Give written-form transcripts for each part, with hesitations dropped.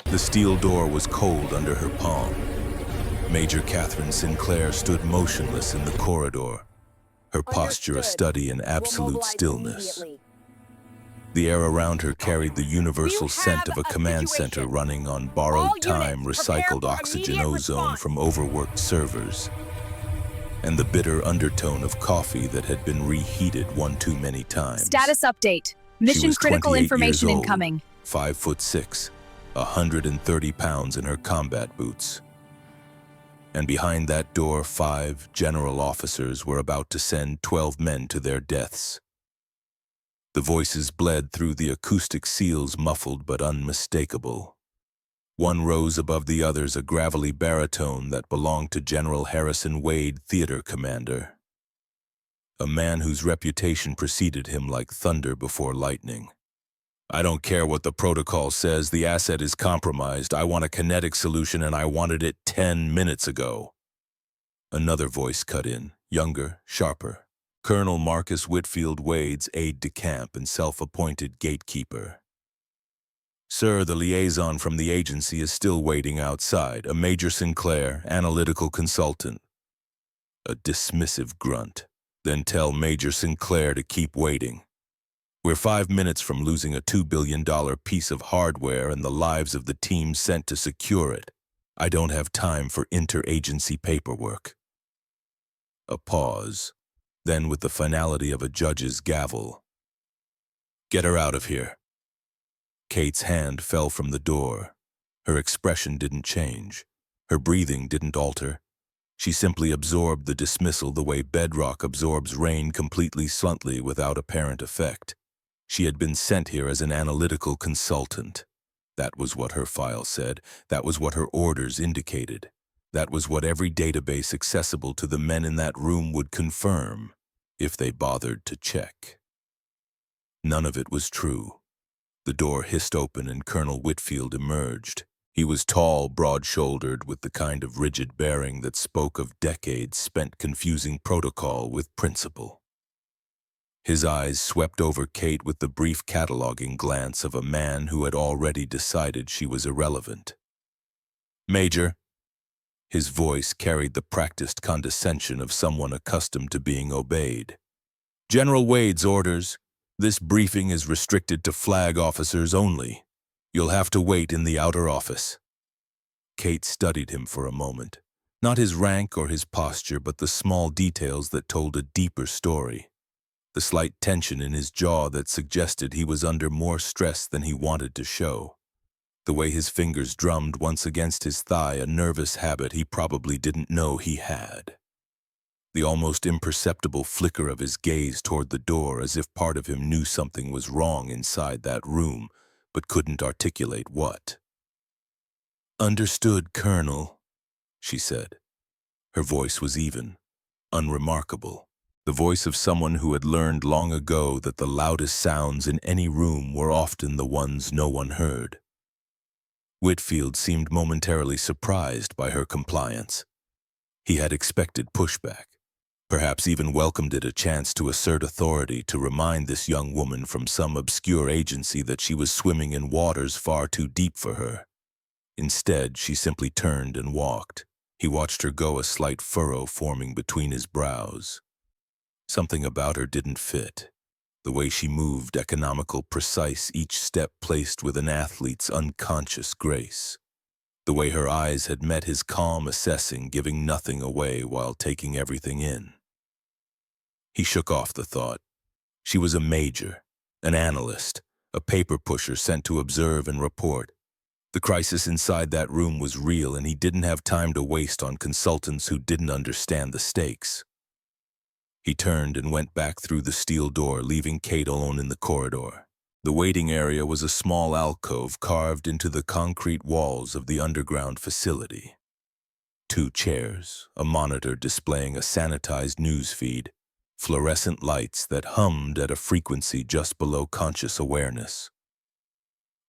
The steel door was cold under her palm. Major Catherine Sinclair stood motionless in the corridor, her posture a study in absolute stillness. The air around her carried the universal scent of a command center running on borrowed time, recycled oxygen ozone from overworked servers, and the bitter undertone of coffee that had been reheated one too many times. Status update. Mission critical 28 information years old, incoming. 5'6", 130 pounds in her combat boots. And behind that door, 5 general officers were about to send 12 men to their deaths. The voices bled through the acoustic seals, muffled but unmistakable. One rose above the others, a gravelly baritone that belonged to General Harrison Wade, theater commander. A man whose reputation preceded him like thunder before lightning. "I don't care what the protocol says, the asset is compromised. I want a kinetic solution and I wanted it 10 minutes ago." Another voice cut in, younger, sharper. Colonel Marcus Whitfield Wade's aide-de-camp and self-appointed gatekeeper. "Sir, the liaison from the agency is still waiting outside. A Major Sinclair, analytical consultant." A dismissive grunt. "Then tell Major Sinclair to keep waiting. We're 5 minutes from losing a $2 billion piece of hardware and the lives of the team sent to secure it. I don't have time for interagency paperwork." A pause, then with the finality of a judge's gavel. "Get her out of here." Kate's hand fell from the door. Her expression didn't change. Her breathing didn't alter. She simply absorbed the dismissal the way bedrock absorbs rain, completely, sluntly, without apparent effect. She had been sent here as an analytical consultant. That was what her file said. That was what her orders indicated. That was what every database accessible to the men in that room would confirm, if they bothered to check. None of it was true. The door hissed open and Colonel Whitfield emerged. He was tall, broad-shouldered, with the kind of rigid bearing that spoke of decades spent confusing protocol with principle. His eyes swept over Kate with the brief cataloging glance of a man who had already decided she was irrelevant. "Major." His voice carried the practiced condescension of someone accustomed to being obeyed. "General Wade's orders. This briefing is restricted to flag officers only. You'll have to wait in the outer office." Kate studied him for a moment. Not his rank or his posture, but the small details that told a deeper story. The slight tension in his jaw that suggested he was under more stress than he wanted to show. The way his fingers drummed once against his thigh, a nervous habit he probably didn't know he had. The almost imperceptible flicker of his gaze toward the door, as if part of him knew something was wrong inside that room, but couldn't articulate what. "Understood, Colonel," she said. Her voice was even, unremarkable. The voice of someone who had learned long ago that the loudest sounds in any room were often the ones no one heard. Whitfield seemed momentarily surprised by her compliance. He had expected pushback, perhaps even welcomed it, a chance to assert authority, to remind this young woman from some obscure agency that she was swimming in waters far too deep for her. Instead, she simply turned and walked. He watched her go, a slight furrow forming between his brows. Something about her didn't fit. The way she moved, economical, precise, each step placed with an athlete's unconscious grace. The way her eyes had met his, calm, assessing, giving nothing away while taking everything in. He shook off the thought. She was a major, an analyst, a paper pusher sent to observe and report. The crisis inside that room was real, and he didn't have time to waste on consultants who didn't understand the stakes. He turned and went back through the steel door, leaving Kate alone in the corridor. The waiting area was a small alcove carved into the concrete walls of the underground facility. 2 chairs, a monitor displaying a sanitized news feed, fluorescent lights that hummed at a frequency just below conscious awareness.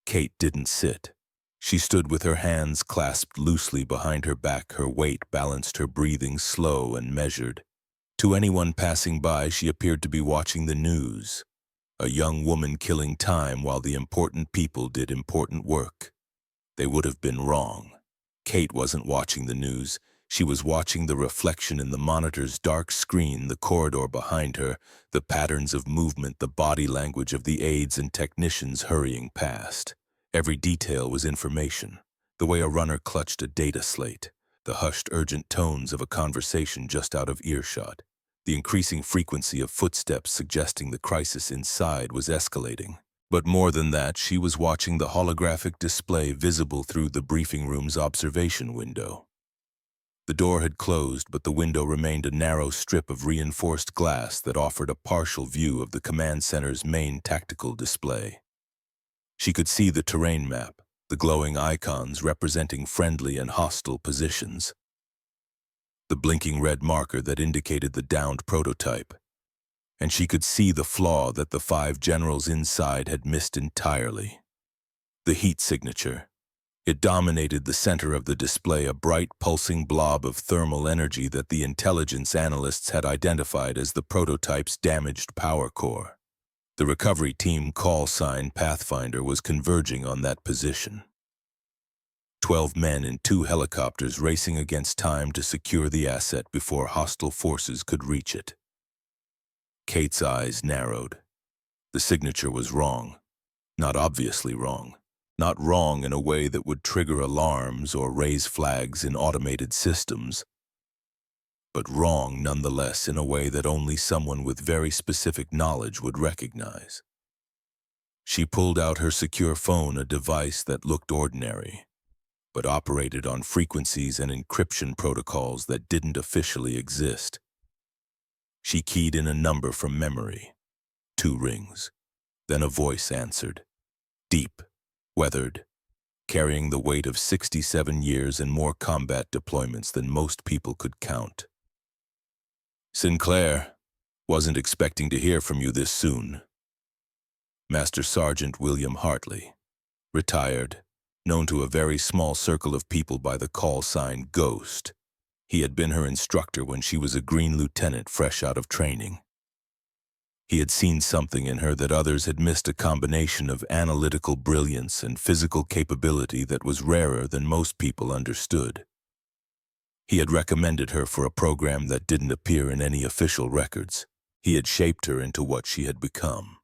Kate didn't sit. She stood with her hands clasped loosely behind her back, her weight balanced, her breathing slow and measured. To anyone passing by, she appeared to be watching the news, a young woman killing time while the important people did important work. they would have been wrong. Kate wasn't watching the news. She was watching the reflection in the monitor's dark screen, the corridor behind her, the patterns of movement, the body language of the aides and technicians hurrying past. Every detail was information. The way a runner clutched a data slate, the hushed, urgent tones of a conversation just out of earshot, the increasing frequency of footsteps suggesting the crisis inside was escalating. But more than that, she was watching the holographic display visible through the briefing room's observation window. The door had closed, but the window remained a narrow strip of reinforced glass that offered a partial view of the command center's main tactical display. She could see the terrain map, the glowing icons representing friendly and hostile positions, the blinking red marker that indicated the downed prototype, and she could see the flaw that the 5 generals inside had missed entirely. The heat signature. It dominated the center of the display, a bright, pulsing blob of thermal energy that the intelligence analysts had identified as the prototype's damaged power core. The recovery team call sign Pathfinder was converging on that position. 12 men in 2 helicopters racing against time to secure the asset before hostile forces could reach it. Kate's eyes narrowed. The signature was wrong. Not obviously wrong. Not wrong in a way that would trigger alarms or raise flags in automated systems, but wrong nonetheless in a way that only someone with very specific knowledge would recognize. She pulled out her secure phone, a device that looked ordinary, but operated on frequencies and encryption protocols that didn't officially exist. She keyed in a number from memory. 2 rings. Then a voice answered. Deep. Weathered, carrying the weight of 67 years and more combat deployments than most people could count. Sinclair, wasn't expecting to hear from you this soon. Master Sergeant William Hartley, retired, known to a very small circle of people by the call sign Ghost. He had been her instructor when she was a green lieutenant fresh out of training. He had seen something in her that others had missed, a combination of analytical brilliance and physical capability that was rarer than most people understood. He had recommended her for a program that didn't appear in any official records. He had shaped her into what she had become.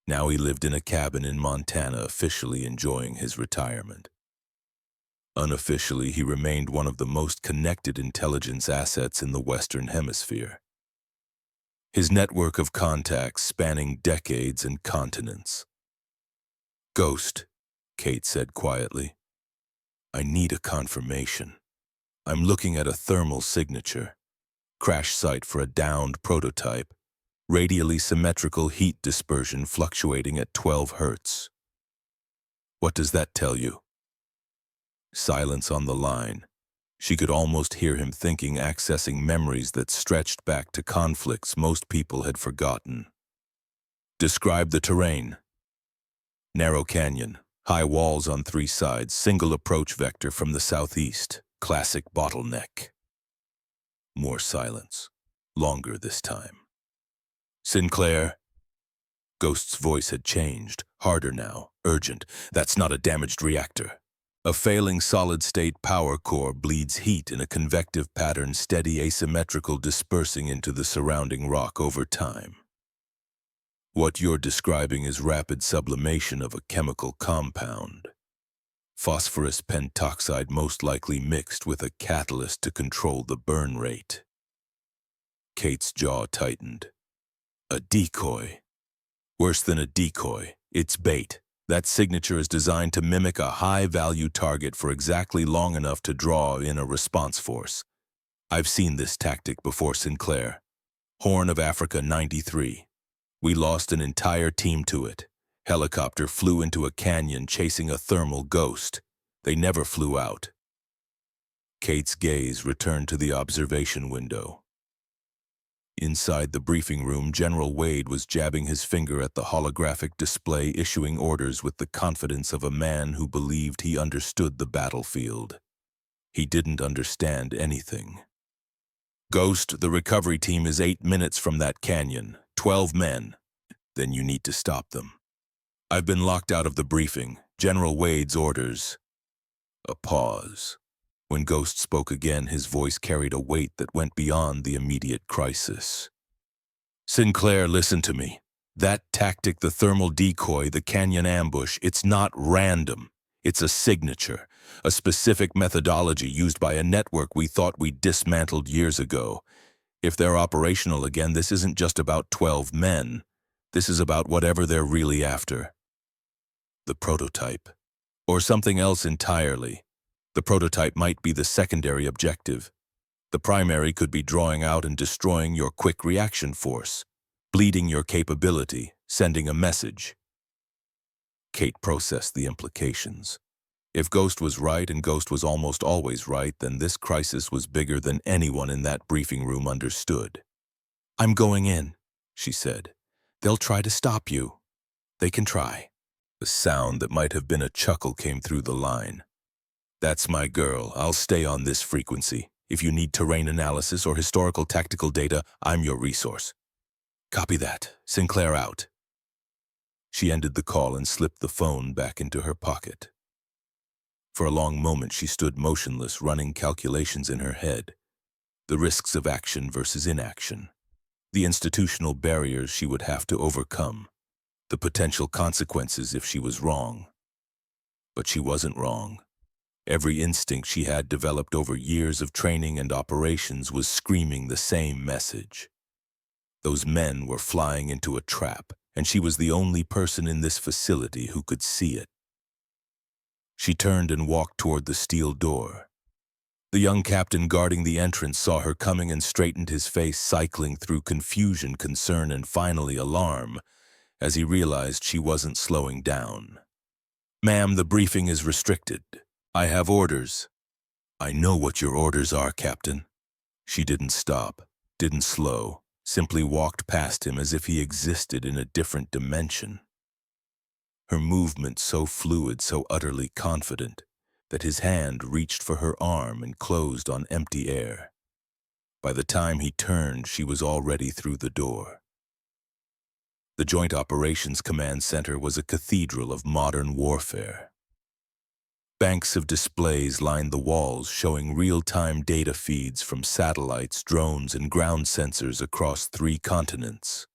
Now he lived in a cabin in Montana, officially enjoying his retirement. Unofficially, he remained one of the most connected intelligence assets in the Western Hemisphere. His network of contacts spanning decades and continents. Ghost, Kate said quietly. I need a confirmation. I'm looking at a thermal signature. Crash site for a downed prototype. Radially symmetrical heat dispersion fluctuating at 12 Hertz. What does that tell you? Silence on the line. She could almost hear him thinking, accessing memories that stretched back to conflicts most people had forgotten. Describe the terrain. Narrow canyon, high walls on 3 sides, single approach vector from the southeast, classic bottleneck. More silence, longer this time. Sinclair. Ghost's voice had changed, harder now, urgent. That's not a damaged reactor. A failing solid-state power core bleeds heat in a convective pattern, steady asymmetrical, dispersing into the surrounding rock over time. What you're describing is rapid sublimation of a chemical compound. Phosphorus pentoxide, most likely mixed with a catalyst to control the burn rate. Kate's jaw tightened. A decoy. Worse than a decoy, it's bait. That signature is designed to mimic a high-value target for exactly long enough to draw in a response force. I've seen this tactic before, Sinclair. Horn of Africa 93. We lost an entire team to it. Helicopter flew into a canyon chasing a thermal ghost. They never flew out. Kate's gaze returned to the observation window. Inside the briefing room, General Wade was jabbing his finger at the holographic display, issuing orders with the confidence of a man who believed he understood the battlefield. He didn't understand anything. Ghost, the recovery team is 8 minutes from that canyon. 12 men. Then you need to stop them. I've been locked out of the briefing. General Wade's orders. A pause. When Ghost spoke again, his voice carried a weight that went beyond the immediate crisis. Sinclair, listen to me. That tactic, the thermal decoy, the canyon ambush, it's not random. It's a signature, a specific methodology used by a network we thought we dismantled years ago. If they're operational again, this isn't just about 12 men. This is about whatever they're really after. The prototype. Or something else entirely. The prototype might be the secondary objective. The primary could be drawing out and destroying your quick reaction force, bleeding your capability, sending a message. Kate processed the implications. If Ghost was right, and Ghost was almost always right, then this crisis was bigger than anyone in that briefing room understood. I'm going in, she said. They'll try to stop you. They can try. The sound that might have been a chuckle came through the line. That's my girl. I'll stay on this frequency. If you need terrain analysis or historical tactical data, I'm your resource. Copy that. Sinclair out. She ended the call and slipped the phone back into her pocket. For a long moment she stood motionless, running calculations in her head. The risks of action versus inaction. The institutional barriers she would have to overcome. The potential consequences if she was wrong. But she wasn't wrong. Every instinct she had developed over years of training and operations was screaming the same message. Those men were flying into a trap, and she was the only person in this facility who could see it. She turned and walked toward the steel door. The young captain guarding the entrance saw her coming and straightened his face, cycling through confusion, concern, and finally alarm, as he realized she wasn't slowing down. Ma'am, the briefing is restricted. I have orders. I know what your orders are, Captain. She didn't stop, didn't slow, simply walked past him as if he existed in a different dimension. Her movement so fluid, so utterly confident, that his hand reached for her arm and closed on empty air. By the time he turned, she was already through the door. The Joint Operations Command Center was a cathedral of modern warfare. Banks of displays lined the walls, showing real-time data feeds from satellites, drones, and ground sensors across 3 continents.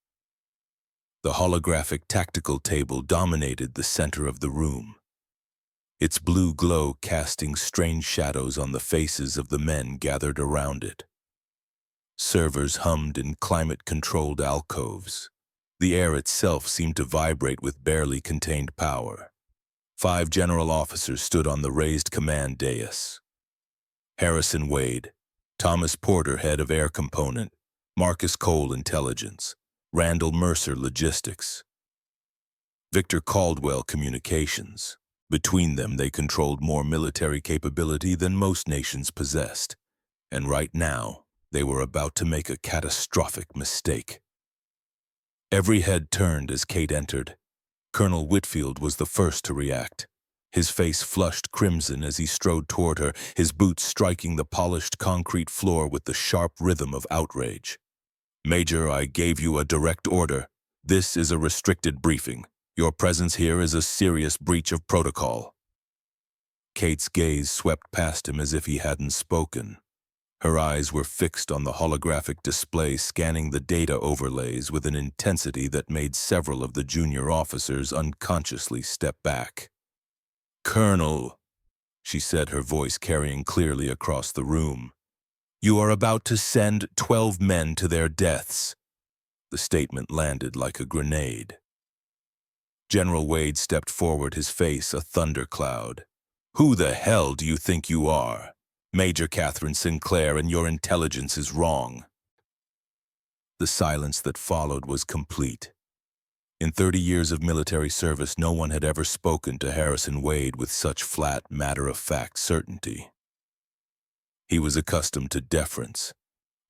The holographic tactical table dominated the center of the room, its blue glow casting strange shadows on the faces of the men gathered around it. Servers hummed in climate-controlled alcoves. The air itself seemed to vibrate with barely contained power. 5 general officers stood on the raised command dais. Harrison Wade, Thomas Porter, head of Air Component, Marcus Cole, Intelligence, Randall Mercer, Logistics, Victor Caldwell, Communications. Between them, they controlled more military capability than most nations possessed. And right now, they were about to make a catastrophic mistake. Every head turned as Kate entered. Colonel Whitfield was the first to react. His face flushed crimson as he strode toward her, his boots striking the polished concrete floor with the sharp rhythm of outrage. Major, I gave you a direct order. This is a restricted briefing. Your presence here is a serious breach of protocol. Kate's gaze swept past him as if he hadn't spoken. Her eyes were fixed on the holographic display, scanning the data overlays with an intensity that made several of the junior officers unconsciously step back. Colonel, she said, her voice carrying clearly across the room, you are about to send 12 men to their deaths. The statement landed like a grenade. General Wade stepped forward, his face a thundercloud. Who the hell do you think you are? Major Catherine Sinclair, and your intelligence is wrong. The silence that followed was complete. In 30 years of military service, no one had ever spoken to Harrison Wade with such flat, matter-of-fact certainty. He was accustomed to deference,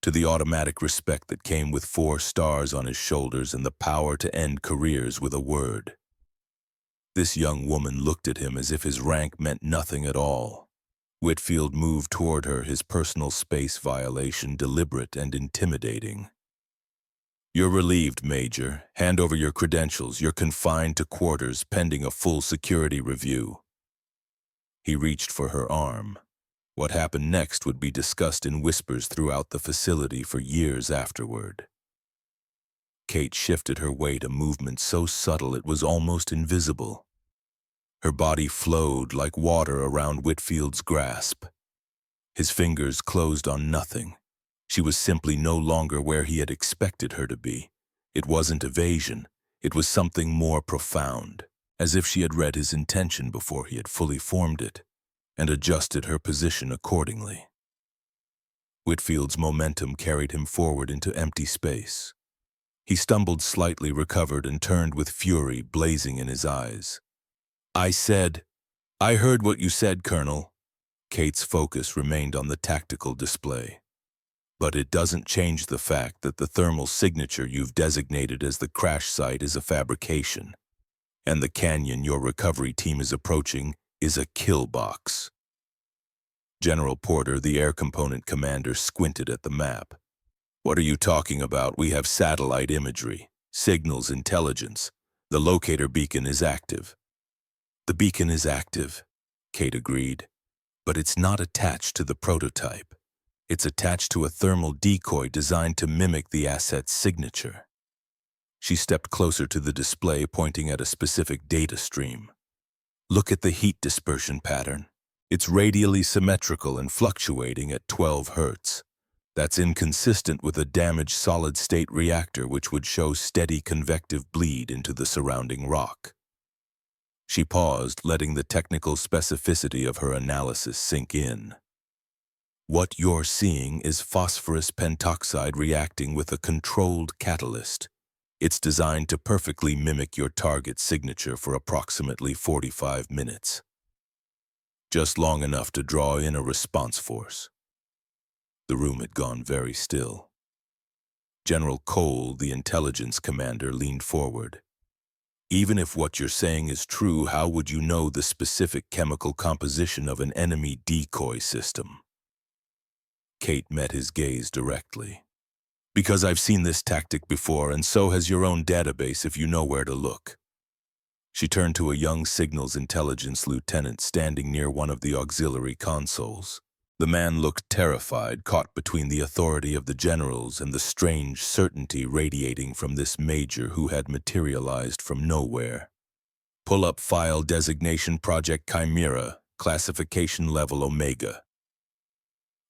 to the automatic respect that came with 4 stars on his shoulders and the power to end careers with a word. This young woman looked at him as if his rank meant nothing at all. Whitfield moved toward her, his personal space violation deliberate and intimidating. You're relieved, Major. Hand over your credentials. You're confined to quarters pending a full security review. He reached for her arm. What happened next would be discussed in whispers throughout the facility for years afterward. Kate shifted her weight, a movement so subtle it was almost invisible. Her body flowed like water around Whitfield's grasp. His fingers closed on nothing. She was simply no longer where he had expected her to be. It wasn't evasion. It was something more profound, as if she had read his intention before he had fully formed it, and adjusted her position accordingly. Whitfield's momentum carried him forward into empty space. He stumbled slightly, recovered, and turned with fury blazing in his eyes. I heard what you said, Colonel." Kate's focus remained on the tactical display. "But it doesn't change the fact that the thermal signature you've designated as the crash site is a fabrication, and the canyon your recovery team is approaching is a kill box." General Porter, the air component commander, squinted at the map. "What are you talking about? We have satellite imagery, signals intelligence. The locator beacon is active." "The beacon is active," Kate agreed, "but it's not attached to the prototype. It's attached to a thermal decoy designed to mimic the asset's signature." She stepped closer to the display, pointing at a specific data stream. "Look at the heat dispersion pattern. It's radially symmetrical and fluctuating at 12 Hz. That's inconsistent with a damaged solid-state reactor, which would show steady convective bleed into the surrounding rock." She paused, letting the technical specificity of her analysis sink in. "What you're seeing is phosphorus pentoxide reacting with a controlled catalyst. It's designed to perfectly mimic your target signature for approximately 45 minutes. Just long enough to draw in a response force." The room had gone very still. General Cole, the intelligence commander, leaned forward. "Even if what you're saying is true, how would you know the specific chemical composition of an enemy decoy system?" Kate met his gaze directly. "Because I've seen this tactic before, and so has your own database if you know where to look." She turned to a young signals intelligence lieutenant standing near one of the auxiliary consoles. The man looked terrified, caught between the authority of the generals and the strange certainty radiating from this major who had materialized from nowhere. "Pull up file designation Project Chimera, classification level Omega."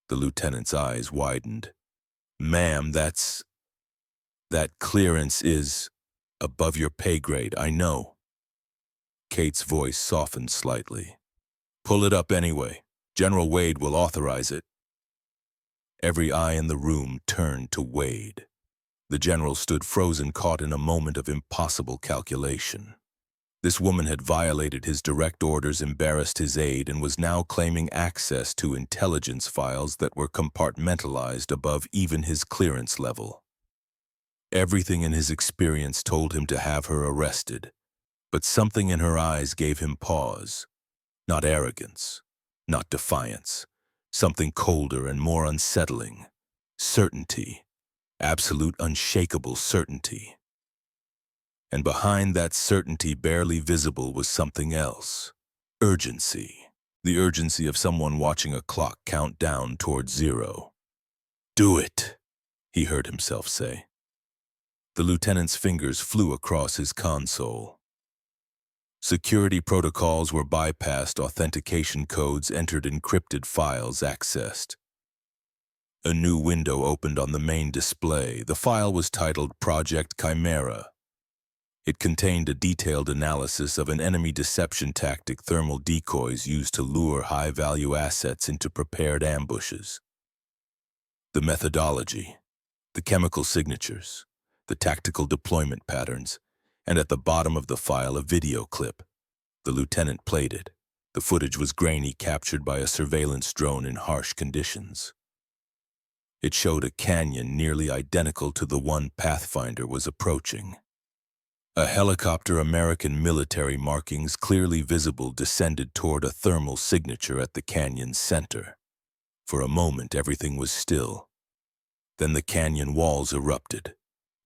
The lieutenant's eyes widened. "Ma'am, that clearance is above your pay grade, I know." Kate's voice softened slightly. "Pull it up anyway. General Wade will authorize it." Every eye in the room turned to Wade. The general stood frozen, caught in a moment of impossible calculation. This woman had violated his direct orders, embarrassed his aide, and was now claiming access to intelligence files that were compartmentalized above even his clearance level. Everything in his experience told him to have her arrested, but something in her eyes gave him pause. Not arrogance, not defiance, something colder and more unsettling. Certainty, absolute unshakable certainty. And behind that certainty, barely visible, was something else. Urgency. The urgency of someone watching a clock count down towards zero. "Do it," he heard himself say. The lieutenant's fingers flew across his console. Security protocols were bypassed, authentication codes entered, encrypted files accessed. A new window opened on the main display. The file was titled Project Chimera. It contained a detailed analysis of an enemy deception tactic, thermal decoys used to lure high-value assets into prepared ambushes. The methodology, the chemical signatures, the tactical deployment patterns, and at the bottom of the file a video clip. The lieutenant played it. The footage was grainy, captured by a surveillance drone in harsh conditions. It showed a canyon nearly identical to the one Pathfinder was approaching. A helicopter, American military markings clearly visible, descended toward a thermal signature at the canyon's center. For a moment, everything was still. Then the canyon walls erupted.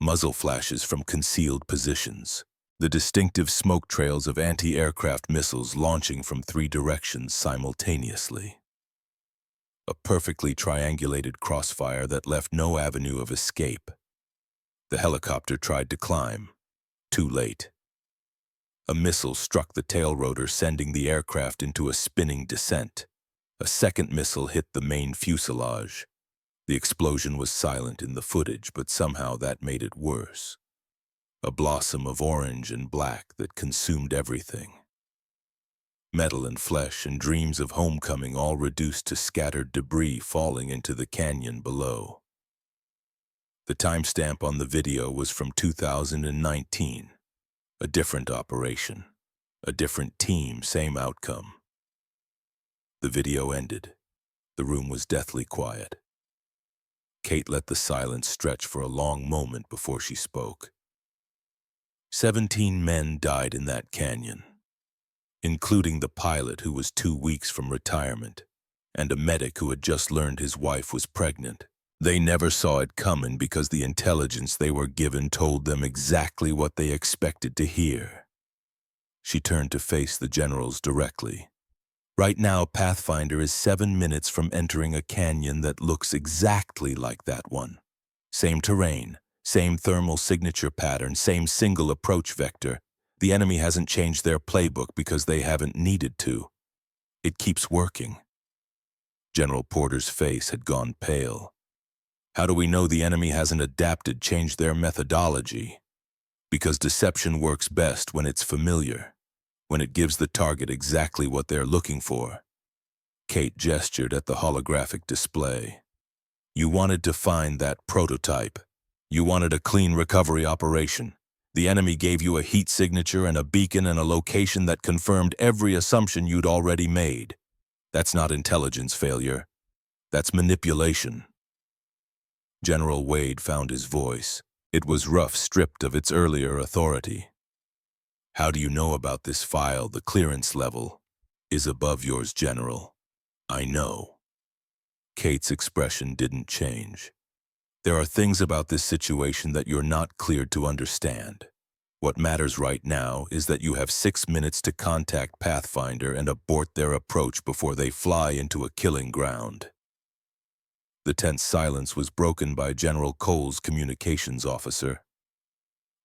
muzzle flashes from concealed positions, the distinctive smoke trails of anti-aircraft missiles launching from 3 directions simultaneously. A perfectly triangulated crossfire that left no avenue of escape. The helicopter tried to climb. Too late. A missile struck the tail rotor, sending the aircraft into a spinning descent. A second missile hit the main fuselage. The explosion was silent in the footage, but somehow that made it worse. A blossom of orange and black that consumed everything. Metal and flesh and dreams of homecoming all reduced to scattered debris falling into the canyon below. The timestamp on the video was from 2019. A different operation. A different team, same outcome. The video ended. The room was deathly quiet. Kate let the silence stretch for a long moment before she spoke. 17 men died in that canyon, including the pilot who was 2 weeks from retirement, and a medic who had just learned his wife was pregnant. They never saw it coming because the intelligence they were given told them exactly what they expected to hear. She turned to face the generals directly. Right now, Pathfinder is 7 minutes from entering a canyon that looks exactly like that one. Same terrain, same thermal signature pattern, same single approach vector. The enemy hasn't changed their playbook because they haven't needed to. It keeps working. General Porter's face had gone pale. How do we know the enemy hasn't adapted, changed their methodology? Because deception works best when it's familiar, when it gives the target exactly what they're looking for. Kate gestured at the holographic display. You wanted to find that prototype. You wanted a clean recovery operation. The enemy gave you a heat signature and a beacon and a location that confirmed every assumption you'd already made. That's not intelligence failure. That's manipulation. General Wade found his voice. It was rough, stripped of its earlier authority. How do you know about this file? The clearance level is above yours, General. I know. Kate's expression didn't change. There are things about this situation that you're not cleared to understand. What matters right now is that you have 6 minutes to contact Pathfinder and abort their approach before they fly into a killing ground. The tense silence was broken by General Cole's communications officer.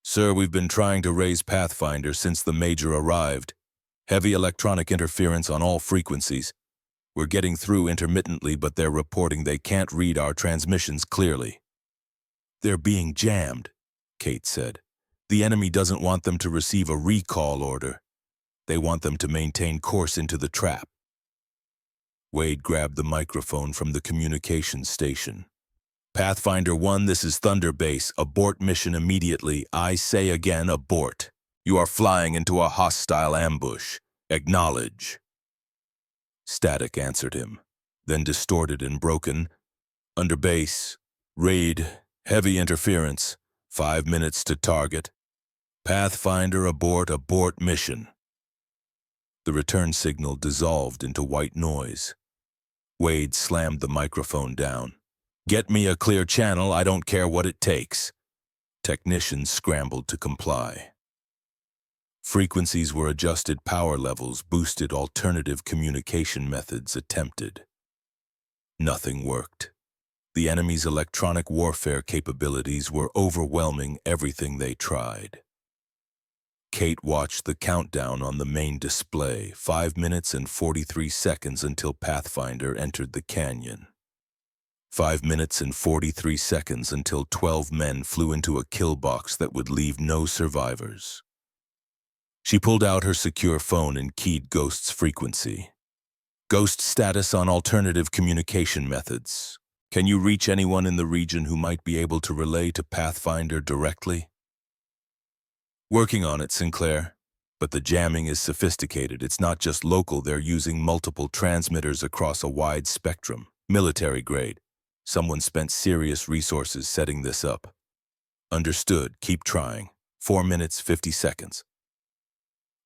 Sir, we've been trying to raise Pathfinder since the Major arrived. Heavy electronic interference on all frequencies. We're getting through intermittently, but they're reporting they can't read our transmissions clearly. They're being jammed, Kate said. The enemy doesn't want them to receive a recall order. They want them to maintain course into the trap. Wade grabbed the microphone from the communications station. Pathfinder 1, this is Thunder Base. Abort mission immediately. I say again, abort. You are flying into a hostile ambush. Acknowledge. Static answered him, then distorted and broken. Under base. Raid. Heavy interference. 5 minutes to target. Pathfinder abort mission. The return signal dissolved into white noise. Wade slammed the microphone down. Get me a clear channel, I don't care what it takes. Technicians scrambled to comply. Frequencies were adjusted, power levels boosted, alternative communication methods attempted. Nothing worked. The enemy's electronic warfare capabilities were overwhelming everything they tried. Kate watched the countdown on the main display, 5 minutes and 43 seconds until Pathfinder entered the canyon. 5 minutes and 43 seconds until 12 men flew into a kill box that would leave no survivors. She pulled out her secure phone and keyed Ghost's frequency. Ghost status on alternative communication methods. Can you reach anyone in the region who might be able to relay to Pathfinder directly? Working on it, Sinclair. But the jamming is sophisticated. It's not just local. They're using multiple transmitters across a wide spectrum. Military grade. Someone spent serious resources setting this up. Understood. Keep trying. 4 minutes, 50 seconds.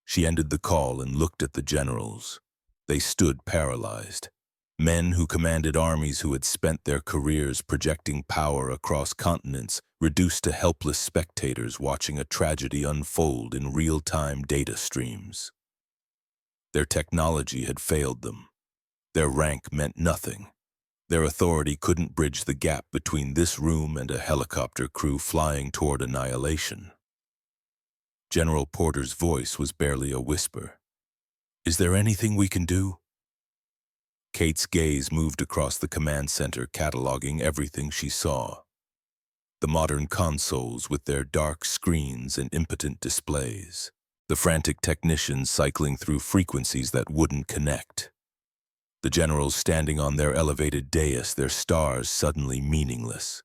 She ended the call and looked at the generals. They stood paralyzed. Men who commanded armies who had spent their careers projecting power across continents, reduced to helpless spectators watching a tragedy unfold in real-time data streams. Their technology had failed them. Their rank meant nothing. Their authority couldn't bridge the gap between this room and a helicopter crew flying toward annihilation. General Porter's voice was barely a whisper. "Is there anything we can do?" Kate's gaze moved across the command center, cataloging everything she saw. The modern consoles with their dark screens and impotent displays. The frantic technicians cycling through frequencies that wouldn't connect. The generals standing on their elevated dais, their stars suddenly meaningless.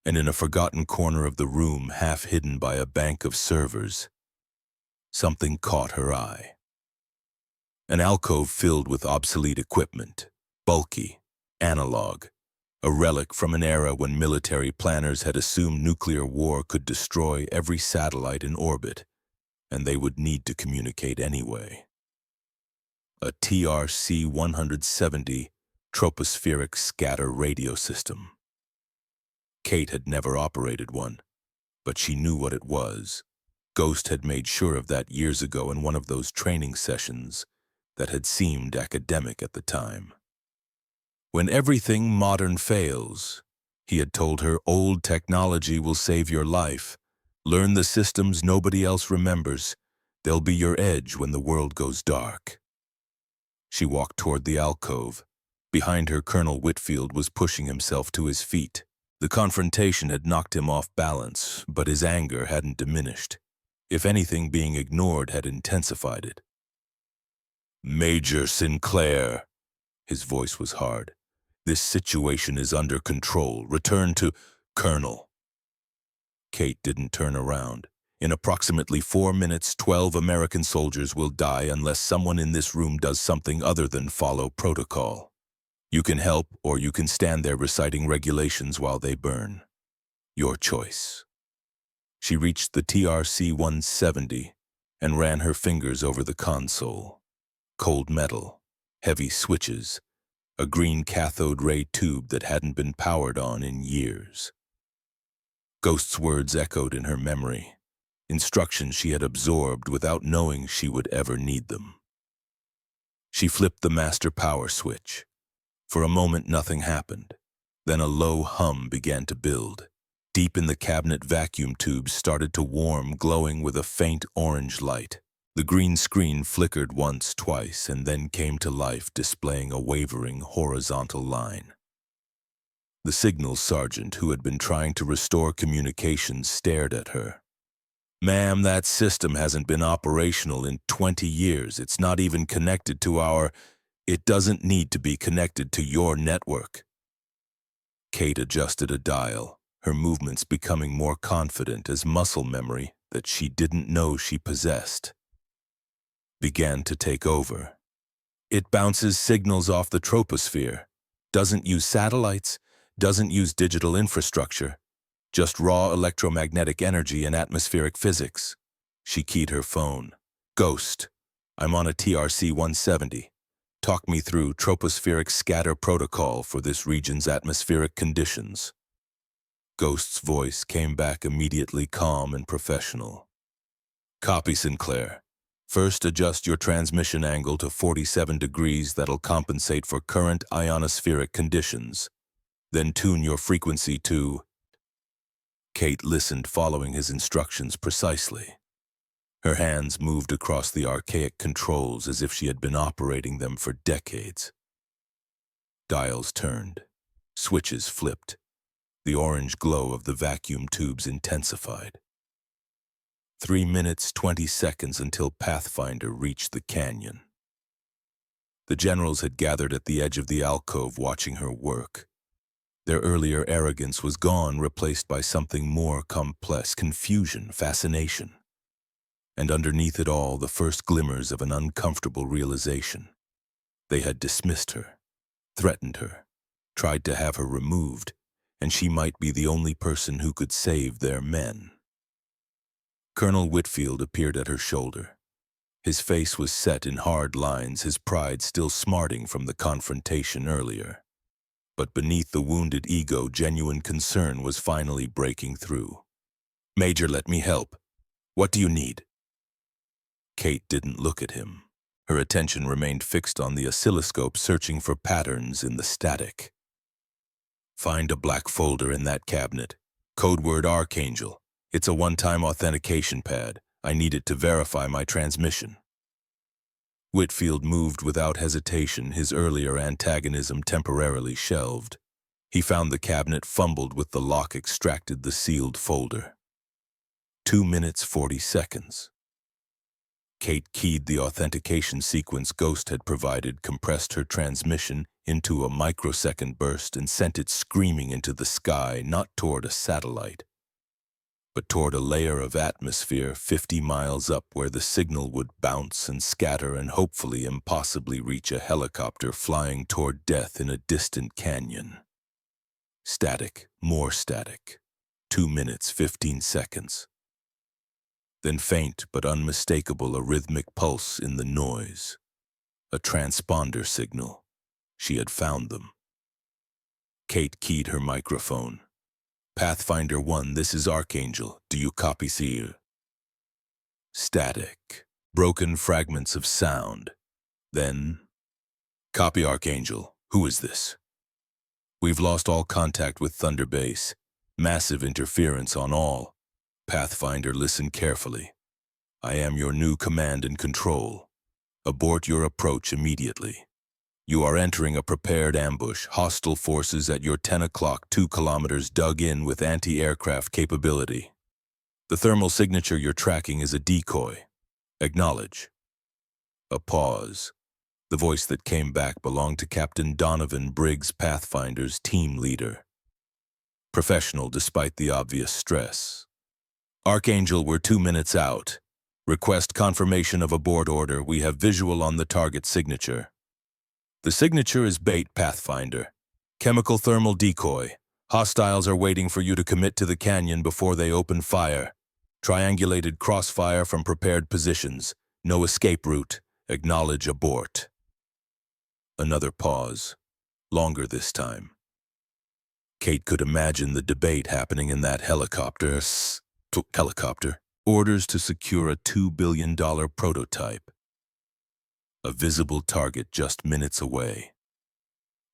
And in a forgotten corner of the room, half hidden by a bank of servers, something caught her eye. An alcove filled with obsolete equipment, bulky, analog, a relic from an era when military planners had assumed nuclear war could destroy every satellite in orbit, and they would need to communicate anyway. A TRC-170 tropospheric scatter radio system. Kate had never operated one, but she knew what it was. Ghost had made sure of that years ago in one of those training sessions that had seemed academic at the time. When everything modern fails, he had told her, old technology will save your life. Learn the systems nobody else remembers. They'll be your edge when the world goes dark. She walked toward the alcove. Behind her, Colonel Whitfield was pushing himself to his feet. The confrontation had knocked him off balance, but his anger hadn't diminished. If anything, being ignored had intensified it. "Major Sinclair," his voice was hard. "This situation is under control. Return to..." "Colonel." Kate didn't turn around. In approximately 4 minutes, 12 American soldiers will die unless someone in this room does something other than follow protocol. You can help, or you can stand there reciting regulations while they burn. Your choice. She reached the TRC-170 and ran her fingers over the console. Cold metal, heavy switches, a green cathode ray tube that hadn't been powered on in years. Ghost's words echoed in her memory, instructions she had absorbed without knowing she would ever need them. She flipped the master power switch. For a moment, nothing happened. Then a low hum began to build. Deep in the cabinet, vacuum tubes started to warm, glowing with a faint orange light. The green screen flickered once, twice, and then came to life, displaying a wavering horizontal line. The signals sergeant, who had been trying to restore communications, stared at her. "Ma'am, that system hasn't been operational in 20 years. It's not even connected to our... It doesn't need to be connected to your network." Kate adjusted a dial, her movements becoming more confident as muscle memory that she didn't know she possessed began to take over. "It bounces signals off the troposphere, doesn't use satellites, doesn't use digital infrastructure, just raw electromagnetic energy and atmospheric physics." She keyed her phone. "Ghost, I'm on a TRC-170. Talk me through tropospheric scatter protocol for this region's atmospheric conditions." Ghost's voice came back immediately, calm and professional. "Copy, Sinclair. First, adjust your transmission angle to 47 degrees. That'll compensate for current ionospheric conditions. Then tune your frequency to..." Kate listened, following his instructions precisely. Her hands moved across the archaic controls as if she had been operating them for decades. Dials turned. Switches flipped. The orange glow of the vacuum tubes intensified. 3 minutes, 20 seconds until Pathfinder reached the canyon. The generals had gathered at the edge of the alcove watching her work. Their earlier arrogance was gone, replaced by something more complex: confusion, fascination. And underneath it all, the first glimmers of an uncomfortable realization. They had dismissed her, threatened her, tried to have her removed, and she might be the only person who could save their men. Colonel Whitfield appeared at her shoulder. His face was set in hard lines, his pride still smarting from the confrontation earlier. But beneath the wounded ego, genuine concern was finally breaking through. "Major, let me help. What do you need?" Kate didn't look at him. Her attention remained fixed on the oscilloscope, searching for patterns in the static. "Find a black folder in that cabinet. Code word Archangel. It's a one-time authentication pad. I need it to verify my transmission." Whitfield moved without hesitation, his earlier antagonism temporarily shelved. He found the cabinet, fumbled with the lock, extracted the sealed folder. 2 minutes 40 seconds. Kate keyed the authentication sequence Ghost had provided, compressed her transmission into a microsecond burst, and sent it screaming into the sky, not toward a satellite, but toward a layer of atmosphere 50 miles up, where the signal would bounce and scatter and hopefully impossibly reach a helicopter flying toward death in a distant canyon. Static, more static. 2 minutes 15 seconds. Then faint but unmistakable, a rhythmic pulse in the noise. A transponder signal. She had found them. Kate keyed her microphone. "Pathfinder 1, this is Archangel. Do you copy, sir?" Static. Broken fragments of sound. Then, "Copy, Archangel. Who is this?" "We've lost all contact with Thunder Base. Massive interference on all. Pathfinder, listen carefully. I am your new command and control. Abort your approach immediately. You are entering a prepared ambush. Hostile forces at your 10 o'clock, 2 kilometers, dug in with anti-aircraft capability. The thermal signature you're tracking is a decoy. Acknowledge." A pause. The voice that came back belonged to Captain Donovan Briggs, Pathfinder's team leader. Professional despite the obvious stress. "Archangel, we're 2 minutes out. Request confirmation of abort order. We have visual on the target signature." "The signature is bait, Pathfinder. Chemical thermal decoy. Hostiles are waiting for you to commit to the canyon before they open fire. Triangulated crossfire from prepared positions. No escape route. Acknowledge abort." Another pause. Longer this time. Kate could imagine the debate happening in that helicopter. Orders to secure a $2 billion prototype. A visible target just minutes away.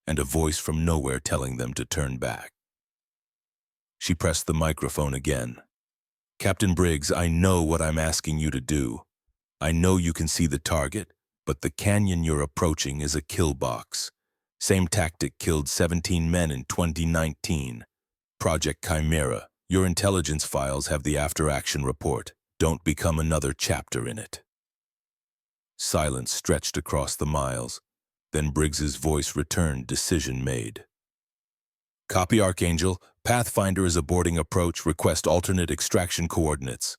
And a voice from nowhere telling them to turn back. She pressed the microphone again. "Captain Briggs, I know what I'm asking you to do. I know you can see the target, but the canyon you're approaching is a kill box. Same tactic killed 17 men in 2019. Project Chimera. Your intelligence files have the after-action report. Don't become another chapter in it." Silence stretched across the miles. Then Briggs's voice returned, decision made. "Copy, Archangel. Pathfinder is aborting approach. Request alternate extraction coordinates."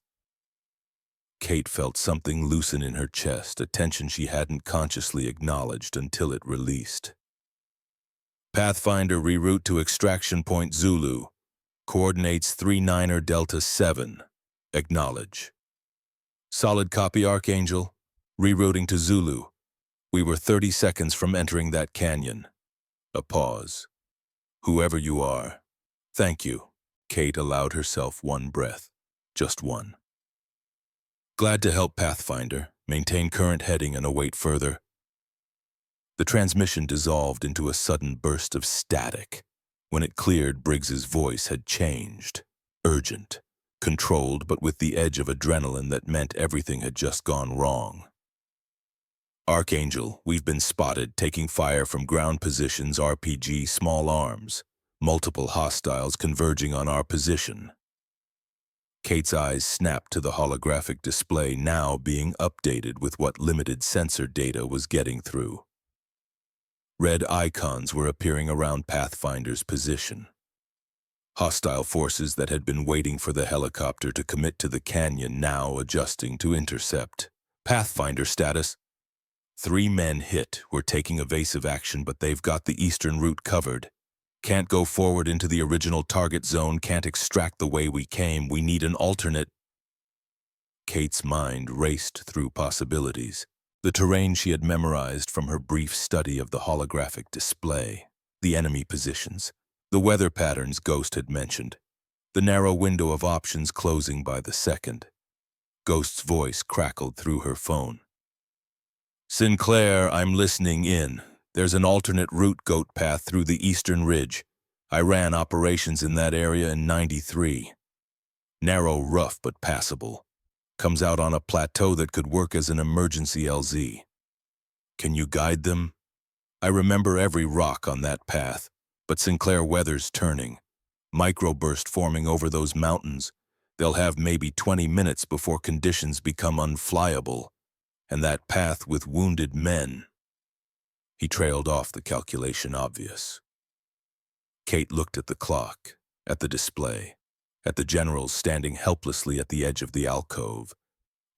Kate felt something loosen in her chest, a tension she hadn't consciously acknowledged until it released. "Pathfinder, reroute to extraction point Zulu. Coordinates 39er Delta 7. Acknowledge." "Solid copy, Archangel. Rerouting to Zulu. We were 30 seconds from entering that canyon." A pause. "Whoever you are, thank you." Kate allowed herself one breath. Just one. "Glad to help, Pathfinder. Maintain current heading and await further." The transmission dissolved into a sudden burst of static. When it cleared, Briggs's voice had changed. Urgent. Controlled, but with the edge of adrenaline that meant everything had just gone wrong. "Archangel, we've been spotted, taking fire from ground positions, RPG, small arms. Multiple hostiles converging on our position." Kate's eyes snapped to the holographic display, now being updated with what limited sensor data was getting through. Red icons were appearing around Pathfinder's position. Hostile forces that had been waiting for the helicopter to commit to the canyon now adjusting to intercept. Pathfinder status. 3 men hit. We're taking evasive action, but they've got the eastern route covered. Can't go forward into the original target zone, can't extract the way we came. We need an alternate. Kate's mind raced through possibilities. The terrain she had memorized from her brief study of the holographic display, the enemy positions, the weather patterns Ghost had mentioned, the narrow window of options closing by the second. Ghost's voice crackled through her phone. "Sinclair, I'm listening in. There's an alternate route goat path through the eastern ridge. I ran operations in that area in '93. Narrow, rough, but passable. Comes out on a plateau that could work as an emergency LZ. Can you guide them? I remember every rock on that path, but Sinclair weather's turning. Microburst forming over those mountains. They'll have maybe 20 minutes before conditions become unflyable. And that path with wounded men." He trailed off, the calculation obvious. Kate looked at the clock, at the display, at the generals standing helplessly at the edge of the alcove.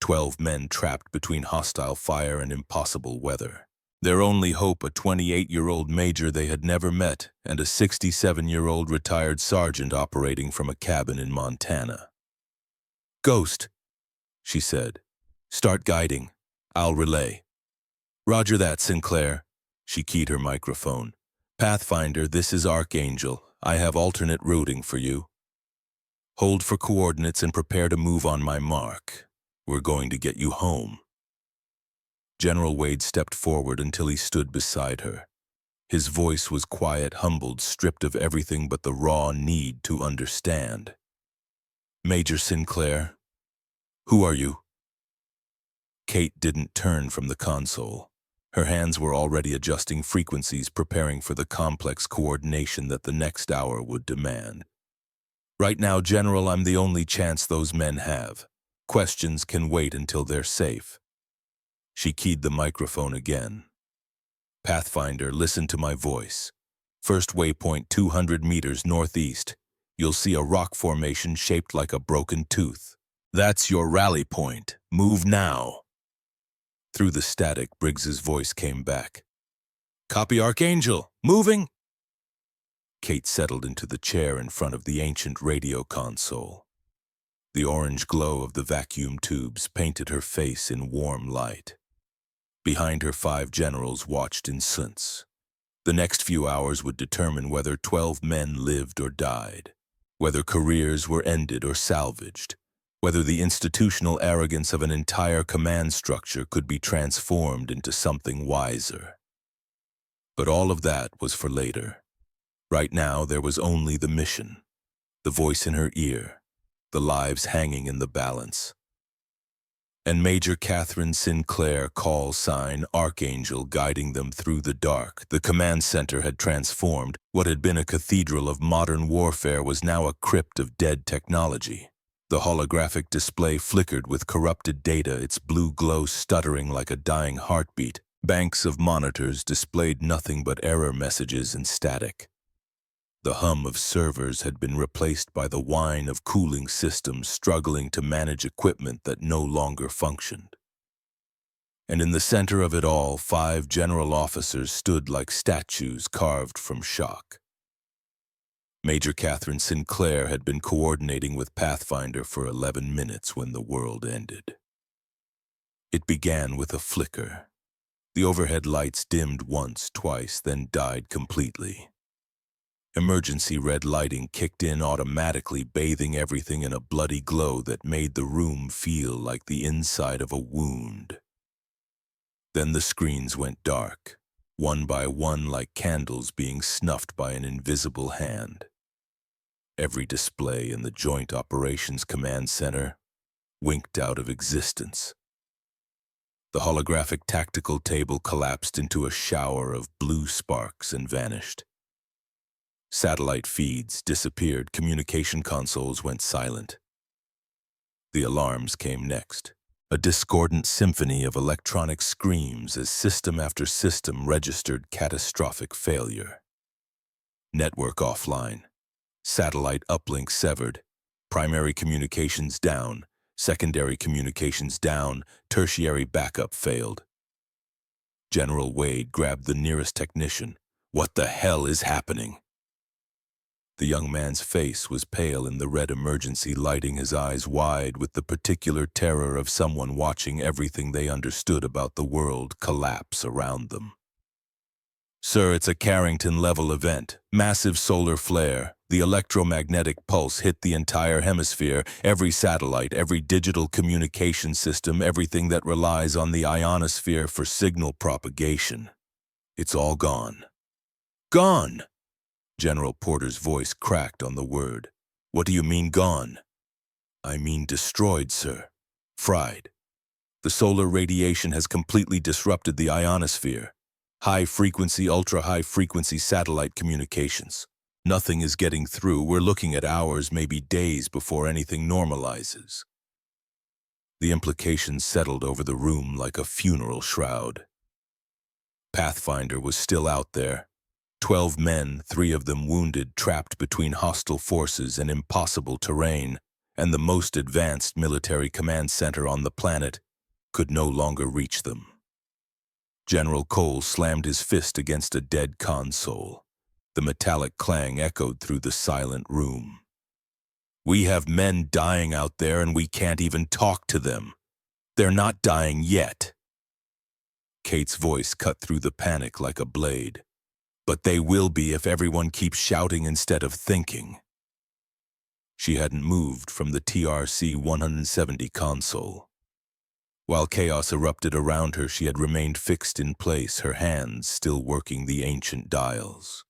12 men trapped between hostile fire and impossible weather. Their only hope a 28-year-old major they had never met and a 67-year-old retired sergeant operating from a cabin in Montana. "Ghost," she said. "Start guiding. I'll relay." "Roger that, Sinclair." She keyed her microphone. "Pathfinder, this is Archangel. I have alternate routing for you. Hold for coordinates and prepare to move on my mark. We're going to get you home." General Wade stepped forward until he stood beside her. His voice was quiet, humbled, stripped of everything but the raw need to understand. "Major Sinclair, who are you?" Kate didn't turn from the console. Her hands were already adjusting frequencies, preparing for the complex coordination that the next hour would demand. "Right now, General, I'm the only chance those men have. Questions can wait until they're safe." She keyed the microphone again. "Pathfinder, listen to my voice. First waypoint 200 meters northeast. You'll see a rock formation shaped like a broken tooth. That's your rally point. Move now." Through the static, Briggs's voice came back. "Copy, Archangel. Moving!" Kate settled into the chair in front of the ancient radio console. The orange glow of the vacuum tubes painted her face in warm light. Behind her, 5 generals watched in silence. The next few hours would determine whether 12 men lived or died, whether careers were ended or salvaged, whether the institutional arrogance of an entire command structure could be transformed into something wiser. But all of that was for later. Right now, there was only the mission, the voice in her ear, the lives hanging in the balance. And Major Catherine Sinclair, call sign Archangel, guiding them through the dark. The command center had transformed. What had been a cathedral of modern warfare was now a crypt of dead technology. The holographic display flickered with corrupted data, its blue glow stuttering like a dying heartbeat. Banks of monitors displayed nothing but error messages and static. The hum of servers had been replaced by the whine of cooling systems struggling to manage equipment that no longer functioned. And in the center of it all, 5 general officers stood like statues carved from shock. Major Catherine Sinclair had been coordinating with Pathfinder for 11 minutes when the world ended. It began with a flicker. The overhead lights dimmed once, twice, then died completely. Emergency red lighting kicked in automatically, bathing everything in a bloody glow that made the room feel like the inside of a wound. Then the screens went dark, one by one like candles being snuffed by an invisible hand. Every display in the Joint Operations Command Center winked out of existence. The holographic tactical table collapsed into a shower of blue sparks and vanished. Satellite feeds disappeared, communication consoles went silent. The alarms came next, a discordant symphony of electronic screams as system after system registered catastrophic failure. Network offline. Satellite uplink severed, primary communications down, secondary communications down, tertiary backup failed. General Wade grabbed the nearest technician. "What the hell is happening?" The young man's face was pale in the red emergency lighting, his eyes wide with the particular terror of someone watching everything they understood about the world collapse around them. "Sir, it's a Carrington-level event. Massive solar flare. The electromagnetic pulse hit the entire hemisphere, every satellite, every digital communication system, everything that relies on the ionosphere for signal propagation. It's all gone." "Gone!" General Porter's voice cracked on the word. "What do you mean, gone?" "I mean destroyed, sir. Fried. The solar radiation has completely disrupted the ionosphere. High-frequency, ultra-high-frequency satellite communications. Nothing is getting through. We're looking at hours, maybe days, before anything normalizes." The implications settled over the room like a funeral shroud. Pathfinder was still out there. 12 men, 3 of them wounded, trapped between hostile forces and impossible terrain, and the most advanced military command center on the planet could no longer reach them. General Cole slammed his fist against a dead console. The metallic clang echoed through the silent room. "We have men dying out there and we can't even talk to them. They're not dying yet." Kate's voice cut through the panic like a blade. "But they will be if everyone keeps shouting instead of thinking." She hadn't moved from the TRC-170 console. While chaos erupted around her, she had remained fixed in place, her hands still working the ancient dials.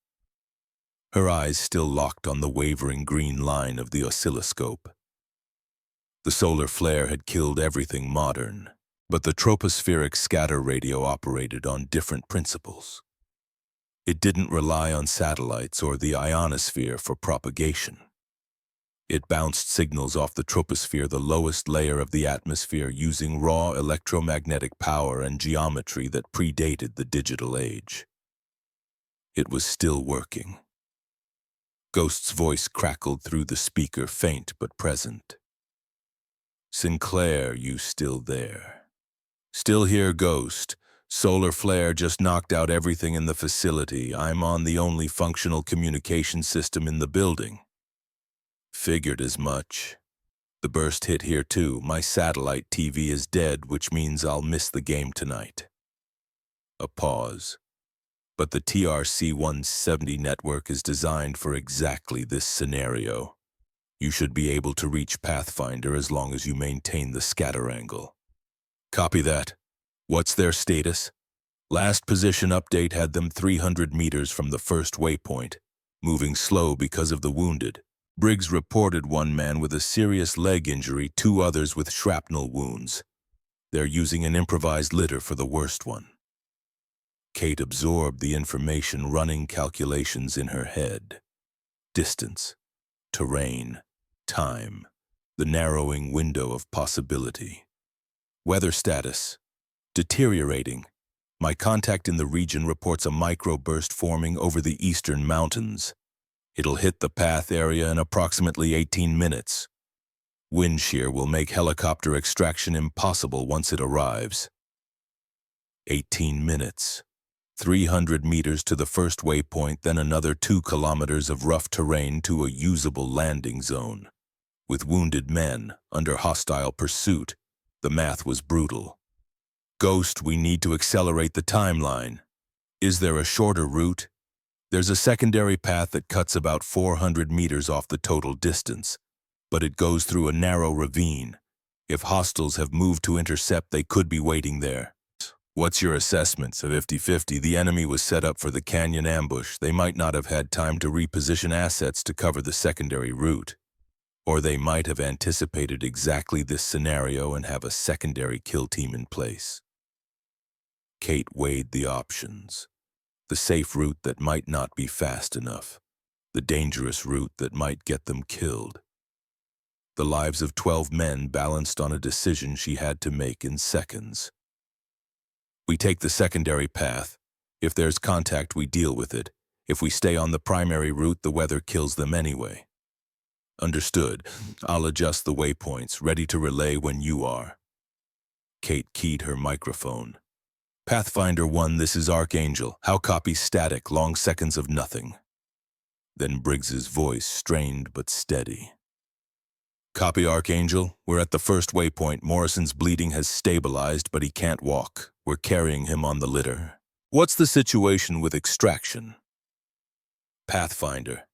Her eyes still locked on the wavering green line of the oscilloscope. The solar flare had killed everything modern, but the tropospheric scatter radio operated on different principles. It didn't rely on satellites or the ionosphere for propagation. It bounced signals off the troposphere, the lowest layer of the atmosphere, using raw electromagnetic power and geometry that predated the digital age. It was still working. Ghost's voice crackled through the speaker, faint but present. "Sinclair, you still there?" "Still here, Ghost. Solar flare just knocked out everything in the facility. I'm on the only functional communication system in the building." "Figured as much. The burst hit here too. My satellite TV is dead, which means I'll miss the game tonight." A pause. "But the TRC-170 network is designed for exactly this scenario. You should be able to reach Pathfinder as long as you maintain the scatter angle." "Copy that. What's their status?" "Last position update had them 300 meters from the first waypoint, moving slow because of the wounded. Briggs reported 1 man with a serious leg injury, 2 others with shrapnel wounds. They're using an improvised litter for the worst one." Kate absorbed the information, running calculations in her head. Distance, terrain, time, the narrowing window of possibility. Weather status, deteriorating. My contact in the region reports a microburst forming over the eastern mountains. It'll hit the path area in approximately 18 minutes. Wind shear will make helicopter extraction impossible once it arrives. 18 minutes. 300 meters to the first waypoint, then another 2 kilometers of rough terrain to a usable landing zone. With wounded men, under hostile pursuit, the math was brutal. "Ghost, we need to accelerate the timeline. Is there a shorter route?" "There's a secondary path that cuts about 400 meters off the total distance, but it goes through a narrow ravine. If hostiles have moved to intercept, they could be waiting there." "What's your assessment?" "50-50. The enemy was set up for the canyon ambush. They might not have had time to reposition assets to cover the secondary route. Or they might have anticipated exactly this scenario and have a secondary kill team in place." Kate weighed the options. The safe route that might not be fast enough. The dangerous route that might get them killed. The lives of 12 men balanced on a decision she had to make in seconds. "We take the secondary path. If there's contact, we deal with it. If we stay on the primary route, the weather kills them anyway." "Understood. I'll adjust the waypoints, ready to relay when you are." Kate keyed her microphone. "Pathfinder 1, this is Archangel. How copy? Static, long seconds of nothing." Then Briggs's voice, strained but steady. Copy, Archangel. We're at the first waypoint. Morrison's bleeding has stabilized, but he can't walk. We're carrying him on the litter. What's the situation with extraction? Pathfinder.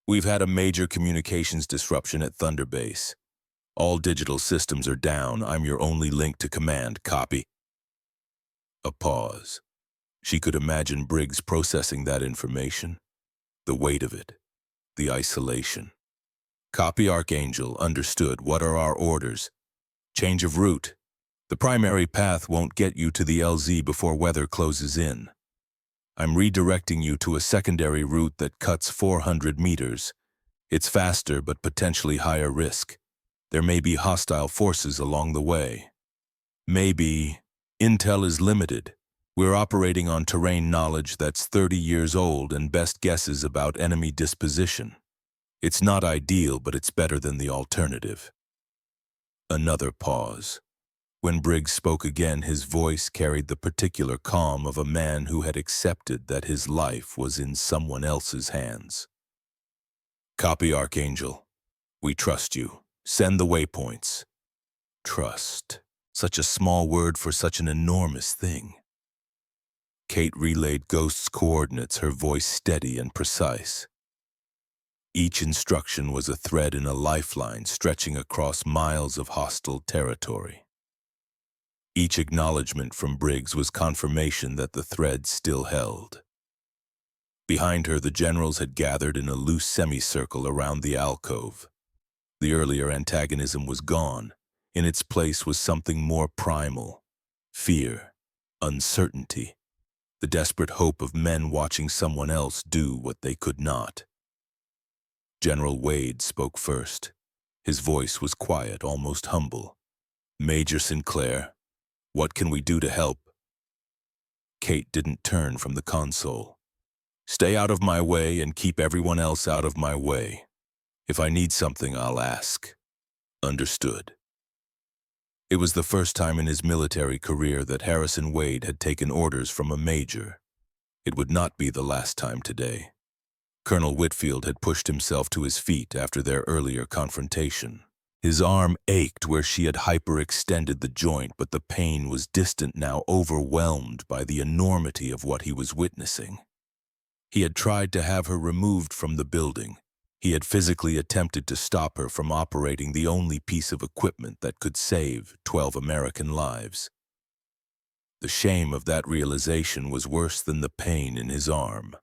We've had a major communications disruption at Thunder Base. All digital systems are down. I'm your only link to command. Copy. A pause. She could imagine Briggs processing that information. The weight of it. The isolation. Copy, Archangel. Understood. What are our orders? Change of route. The primary path won't get you to the LZ before weather closes in. I'm redirecting you to a secondary route that cuts 400 meters. It's faster but potentially higher risk. There may be hostile forces along the way. Maybe. Intel is limited. We're operating on terrain knowledge that's 30 years old and best guesses about enemy disposition. It's not ideal, but it's better than the alternative. Another pause. When Briggs spoke again, his voice carried the particular calm of a man who had accepted that his life was in someone else's hands. Copy, Archangel. We trust you. Send the waypoints. Trust. Such a small word for such an enormous thing. Kate relayed Ghost's coordinates, her voice steady and precise. Each instruction was a thread in a lifeline stretching across miles of hostile territory. Each acknowledgement from Briggs was confirmation that the thread still held. Behind her, the generals had gathered in a loose semicircle around the alcove. The earlier antagonism was gone. In its place was something more primal. Fear, uncertainty, the desperate hope of men watching someone else do what they could not. General Wade spoke first. His voice was quiet, almost humble. Major Sinclair, what can we do to help? Kate didn't turn from the console. Stay out of my way and keep everyone else out of my way. If I need something, I'll ask. Understood. It was the first time in his military career that Harrison Wade had taken orders from a major. It would not be the last time today. Colonel Whitfield had pushed himself to his feet after their earlier confrontation. His arm ached where she had hyperextended the joint, but the pain was distant now, overwhelmed by the enormity of what he was witnessing. He had tried to have her removed from the building. He had physically attempted to stop her from operating the only piece of equipment that could save 12 American lives. The shame of that realization was worse than the pain in his arm.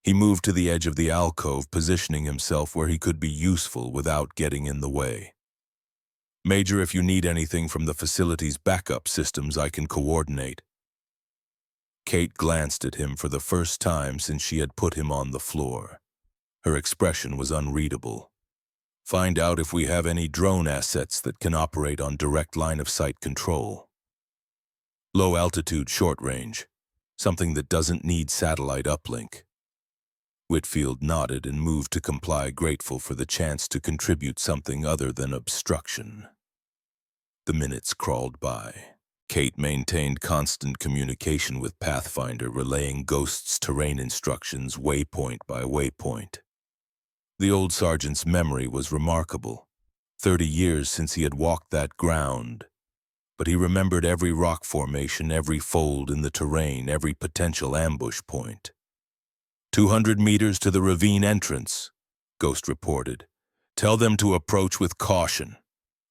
He moved to the edge of the alcove, positioning himself where he could be useful without getting in the way. Major, if you need anything from the facility's backup systems, I can coordinate. Kate glanced at him for the first time since she had put him on the floor. Her expression was unreadable. Find out if we have any drone assets that can operate on direct line-of-sight control. Low altitude, short range. Something that doesn't need satellite uplink. Whitfield nodded and moved to comply, grateful for the chance to contribute something other than obstruction. The minutes crawled by. Kate maintained constant communication with Pathfinder, relaying Ghost's terrain instructions waypoint by waypoint. The old sergeant's memory was remarkable. 30 years since he had walked that ground. But he remembered every rock formation, every fold in the terrain, every potential ambush point. 200 meters to the ravine entrance, Ghost reported. Tell them to approach with caution.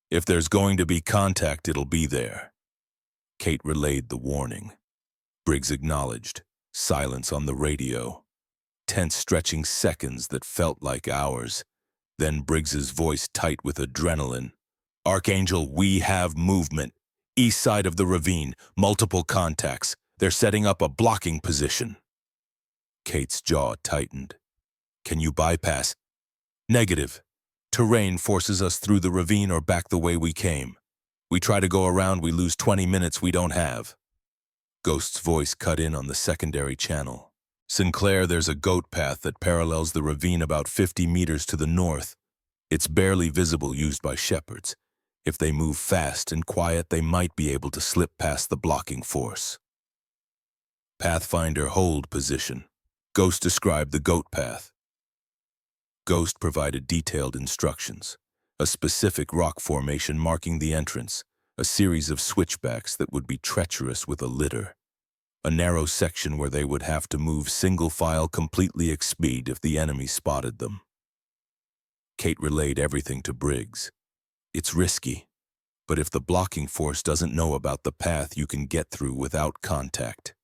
If there's going to be contact, it'll be there. Kate relayed the warning. Briggs acknowledged. Silence on the radio. Tense, stretching seconds that felt like hours. Then Briggs's voice tight with adrenaline. Archangel, we have movement. East side of the ravine, multiple contacts. They're setting up a blocking position. Kate's jaw tightened. Can you bypass? Negative. Terrain forces us through the ravine or back the way we came. We try to go around, we lose 20 minutes we don't have. Ghost's voice cut in on the secondary channel. Sinclair, there's a goat path that parallels the ravine about 50 meters to the north. It's barely visible, used by shepherds. If they move fast and quiet, they might be able to slip past the blocking force. Pathfinder, hold position. Ghost described the goat path. Ghost provided detailed instructions. A specific rock formation marking the entrance, a series of switchbacks that would be treacherous with a litter, a narrow section where they would have to move single file completely exceed if the enemy spotted them. Kate relayed everything to Briggs. It's risky, but if the blocking force doesn't know about the path you can get through without contact,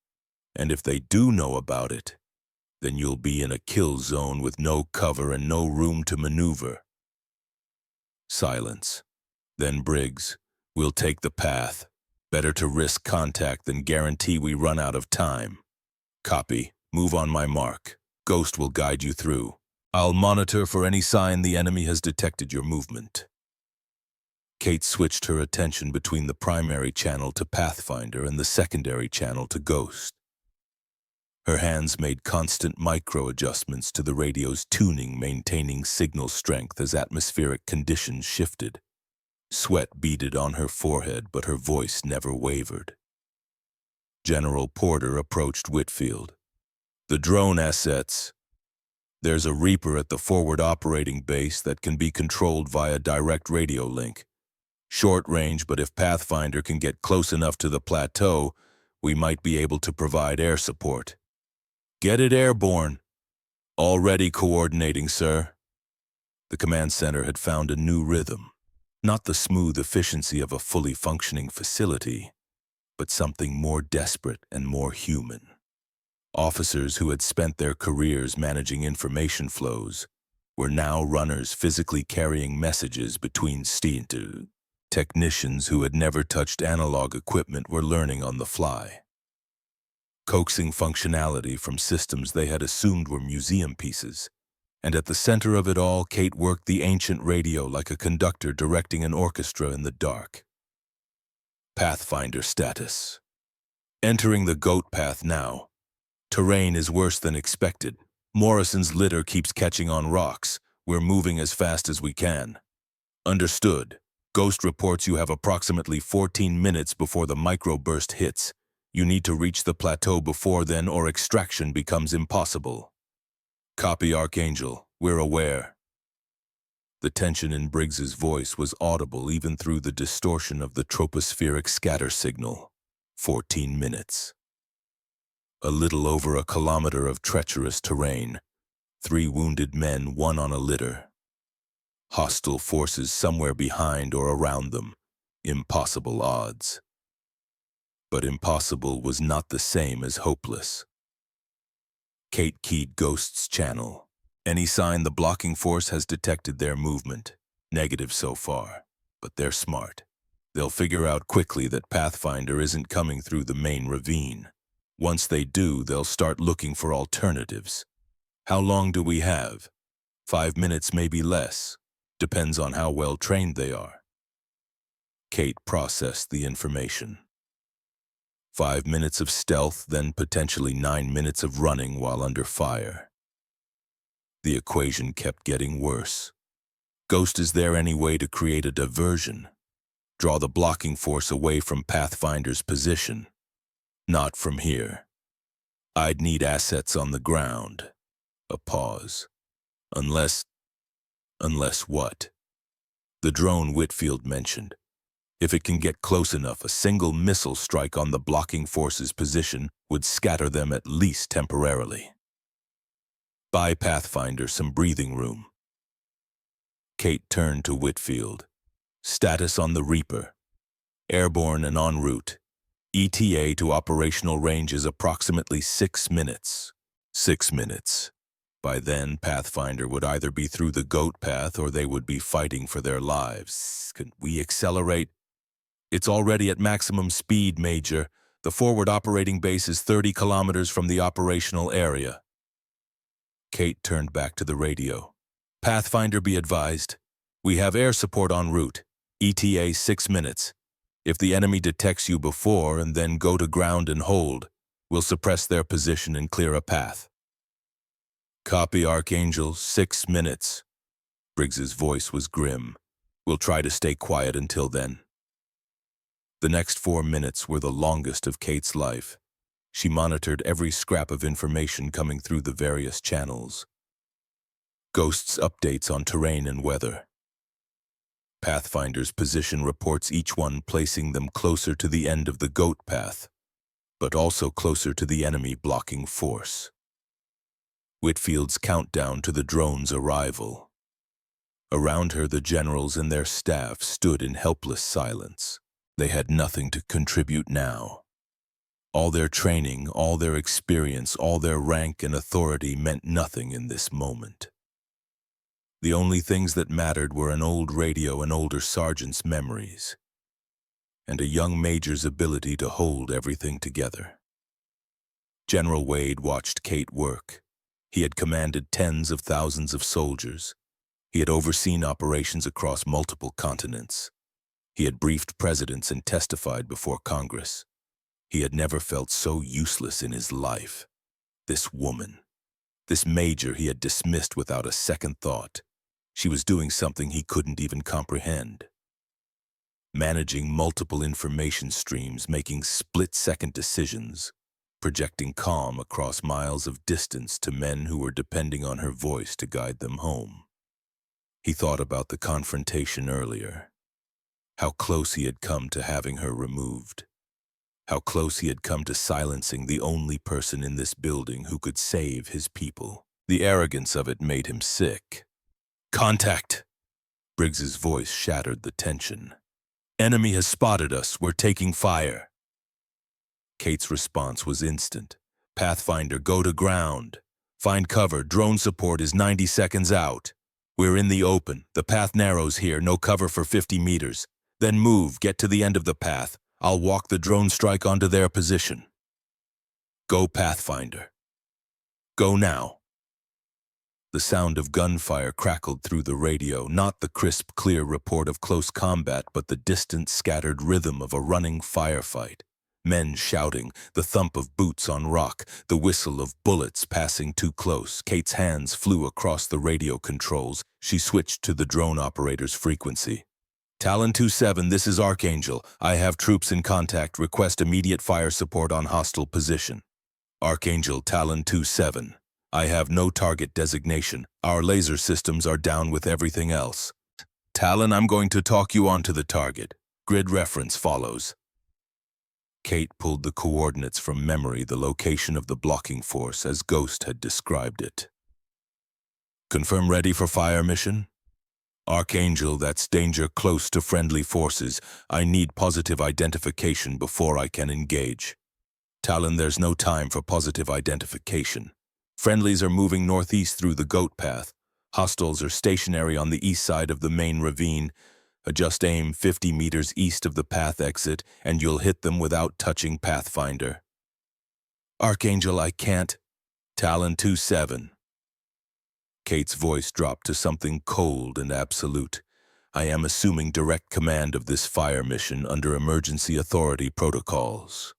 and if they do know about it, then you'll be in a kill zone with no cover and no room to maneuver. Silence. Then Briggs, we'll take the path. Better to risk contact than guarantee we run out of time. Copy. Move on my mark. Ghost will guide you through. I'll monitor for any sign the enemy has detected your movement. Kate switched her attention between the primary channel to Pathfinder and the secondary channel to Ghost. Her hands made constant micro-adjustments to the radio's tuning, maintaining signal strength as atmospheric conditions shifted. Sweat beaded on her forehead, but her voice never wavered. General Porter approached Whitfield. The drone assets. There's a Reaper at the forward operating base that can be controlled via direct radio link. Short range, but if Pathfinder can get close enough to the plateau, we might be able to provide air support. Get it airborne. Already coordinating, sir. The command center had found a new rhythm. Not the smooth efficiency of a fully functioning facility, but something more desperate and more human. Officers who had spent their careers managing information flows were now runners physically carrying messages between steams. Technicians who had never touched analog equipment were learning on the fly. Coaxing functionality from systems they had assumed were museum pieces. And at the center of it all, Kate worked the ancient radio like a conductor directing an orchestra in the dark. Pathfinder status. Entering the goat path now. Terrain is worse than expected. Morrison's litter keeps catching on rocks. We're moving as fast as we can. Understood. Ghost reports you have approximately 14 minutes before the microburst hits. You need to reach the plateau before then or extraction becomes impossible. Copy, Archangel. We're aware. The tension in Briggs's voice was audible even through the distortion of the tropospheric scatter signal. 14 minutes. A little over a kilometer of treacherous terrain. 3 wounded men, 1 on a litter. Hostile forces somewhere behind or around them. Impossible odds. But impossible was not the same as hopeless. Kate keyed Ghost's channel. Any sign the blocking force has detected their movement. Negative so far, but they're smart. They'll figure out quickly that Pathfinder isn't coming through the main ravine. Once they do, they'll start looking for alternatives. How long do we have? 5 minutes, maybe less. Depends on how well trained they are. Kate processed the information. 5 minutes of stealth, then potentially 9 minutes of running while under fire. The equation kept getting worse. Ghost is there any way to create a diversion? Draw the blocking force away from Pathfinder's position? Not from here. I'd need assets on the ground. A pause. Unless what? The drone Whitfield mentioned. If it can get close enough, a single missile strike on the blocking force's position would scatter them at least temporarily. Buy Pathfinder some breathing room. Kate turned to Whitfield. Status on the Reaper. Airborne and en route. ETA to operational range is approximately 6 minutes. 6 minutes. By then, Pathfinder would either be through the goat path or they would be fighting for their lives. Can we accelerate? It's already at maximum speed, Major. The forward operating base is 30 kilometers from the operational area. Kate turned back to the radio. Pathfinder, be advised. We have air support en route. ETA 6 minutes. If the enemy detects you before and then go to ground and hold, we'll suppress their position and clear a path. Copy, Archangel. 6 minutes. Briggs's voice was grim. We'll try to stay quiet until then. The next 4 minutes were the longest of Kate's life. She monitored every scrap of information coming through the various channels. Ghost's updates on terrain and weather. Pathfinder's position reports, each one placing them closer to the end of the goat path, but also closer to the enemy blocking force. Whitfield's countdown to the drone's arrival. Around her, the generals and their staff stood in helpless silence. They had nothing to contribute now. All their training, all their experience, all their rank and authority meant nothing in this moment. The only things that mattered were an old radio, an older sergeant's memories, and a young major's ability to hold everything together. General Wade watched Kate work. He had commanded tens of thousands of soldiers. He had overseen operations across multiple continents. He had briefed presidents and testified before Congress. He had never felt so useless in his life. This woman, this major he had dismissed without a second thought. She was doing something he couldn't even comprehend. Managing multiple information streams, making split-second decisions, projecting calm across miles of distance to men who were depending on her voice to guide them home. He thought about the confrontation earlier, how close he had come to having her removed, how close he had come to silencing the only person in this building who could save his people. The arrogance of it made him sick. "Contact!" Briggs's voice shattered the tension. "Enemy has spotted us. We're taking fire." Kate's response was instant. "Pathfinder, go to ground. Find cover. Drone support is 90 seconds out. We're in the open. The path narrows here. No cover for 50 meters. Then move. Get to the end of the path. I'll walk the drone strike onto their position. Go, Pathfinder. Go now." The sound of gunfire crackled through the radio, not the crisp, clear report of close combat, but the distant, scattered rhythm of a running firefight. Men shouting, the thump of boots on rock, the whistle of bullets passing too close. Kate's hands flew across the radio controls. She switched to the drone operator's frequency. "Talon 2-7, this is Archangel. I have troops in contact. Request immediate fire support on hostile position." "Archangel, Talon 2-7. I have no target designation. Our laser systems are down with everything else." "Talon, I'm going to talk you onto the target. Grid reference follows." Kate pulled the coordinates from memory, the location of the blocking force as Ghost had described it. "Confirm ready for fire mission?" "Archangel, that's danger close to friendly forces. I need positive identification before I can engage." "Talon, there's no time for positive identification. Friendlies are moving northeast through the goat path. Hostiles are stationary on the east side of the main ravine. Adjust aim 50 meters east of the path exit, and you'll hit them without touching Pathfinder." "Archangel, I can't." "Talon 2-7. Kate's voice dropped to something cold and absolute. "I am assuming direct command of this fire mission under emergency authority protocols.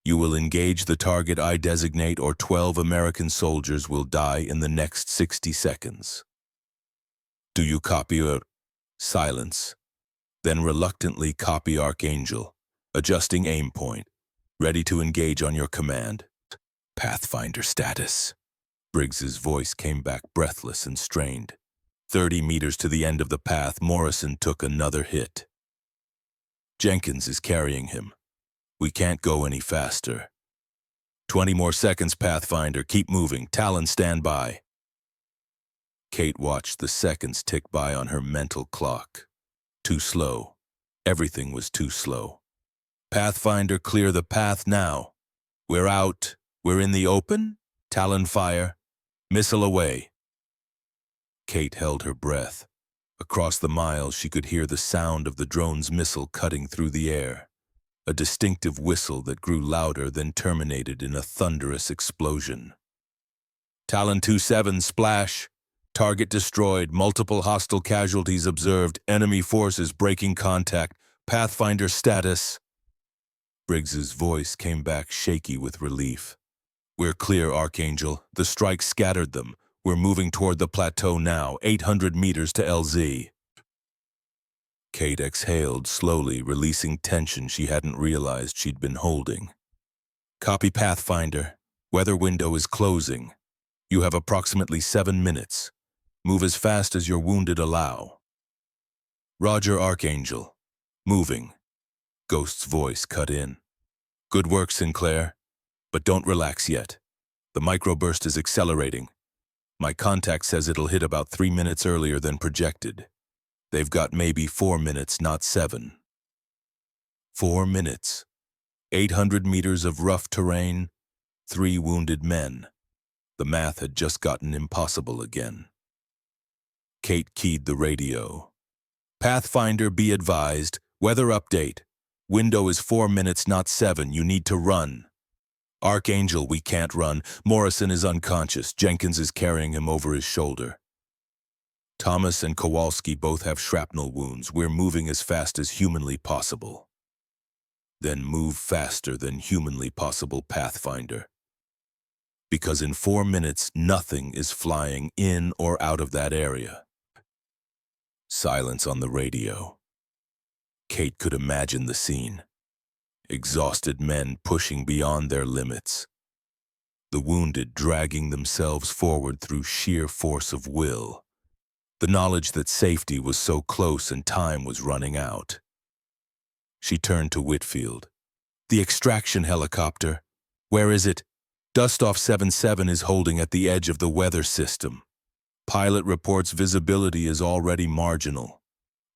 You will engage the target I designate, or 12 American soldiers will die in the next 60 seconds. Do you copy?" Silence. Then reluctantly copy Archangel. Adjusting aim point. Ready to engage on your command. "Pathfinder status." Briggs's voice came back breathless and strained. 30 meters to the end of the path, Morrison took another hit. "Jenkins is carrying him. We can't go any faster." 20 more seconds, Pathfinder. Keep moving. Talon, stand by." Kate watched the seconds tick by on her mental clock. Too slow. Everything was too slow. "Pathfinder, clear the path now. We're out. We're in the open. Talon fire. Missile away." Kate held her breath. Across the miles, she could hear the sound of the drone's missile cutting through the air. A distinctive whistle that grew louder, then terminated in a thunderous explosion. "Talon 2-7, splash. Target destroyed. Multiple hostile casualties observed. Enemy forces breaking contact. Pathfinder status." Briggs's voice came back shaky with relief. "We're clear, Archangel. The strike scattered them. We're moving toward the plateau now, 800 meters to LZ." Kate exhaled slowly, releasing tension she hadn't realized she'd been holding. "Copy, Pathfinder. Weather window is closing. You have approximately 7 minutes. Move as fast as your wounded allow. Roger, Archangel. Moving. Ghost's voice cut in. Good work, Sinclair. But don't relax yet. The microburst is accelerating. My contact says it'll hit about 3 minutes earlier than projected. They've got maybe 4 minutes, not 7. 4 minutes. 800 meters of rough terrain, 3 wounded men. The math had just gotten impossible again. Kate keyed the radio. Pathfinder, be advised. Weather update. Window is 4 minutes, not 7. You need to run. Archangel, we can't run. Morrison is unconscious. Jenkins is carrying him over his shoulder. Thomas and Kowalski both have shrapnel wounds. We're moving as fast as humanly possible. Then move faster than humanly possible, Pathfinder. Because in 4 minutes, nothing is flying in or out of that area. Silence on the radio. Kate could imagine the scene. Exhausted men pushing beyond their limits. The wounded dragging themselves forward through sheer force of will. The knowledge that safety was so close and time was running out. She turned to Whitfield. The extraction helicopter. Where is it? Dustoff 77 is holding at the edge of the weather system. Pilot reports visibility is already marginal.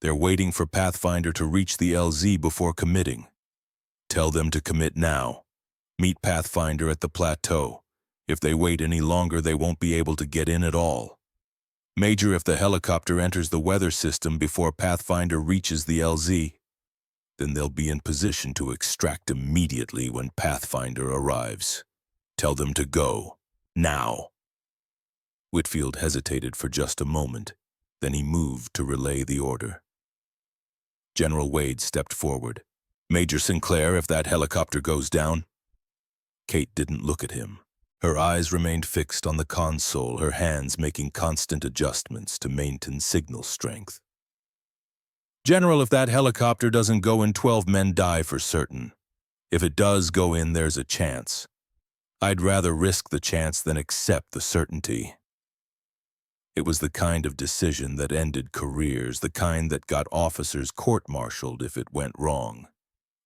They're waiting for Pathfinder to reach the LZ before committing. Tell them to commit now. Meet Pathfinder at the plateau. If they wait any longer, they won't be able to get in at all. Major, if the helicopter enters the weather system before Pathfinder reaches the LZ, then they'll be in position to extract immediately when Pathfinder arrives. Tell them to go. Now. Whitfield hesitated for just a moment. Then he moved to relay the order. General Wade stepped forward. Major Sinclair, if that helicopter goes down. Kate didn't look at him. Her eyes remained fixed on the console, her hands making constant adjustments to maintain signal strength. General, if that helicopter doesn't go in, 12 men die for certain. If it does go in, there's a chance. I'd rather risk the chance than accept the certainty. It was the kind of decision that ended careers, the kind that got officers court-martialed if it went wrong.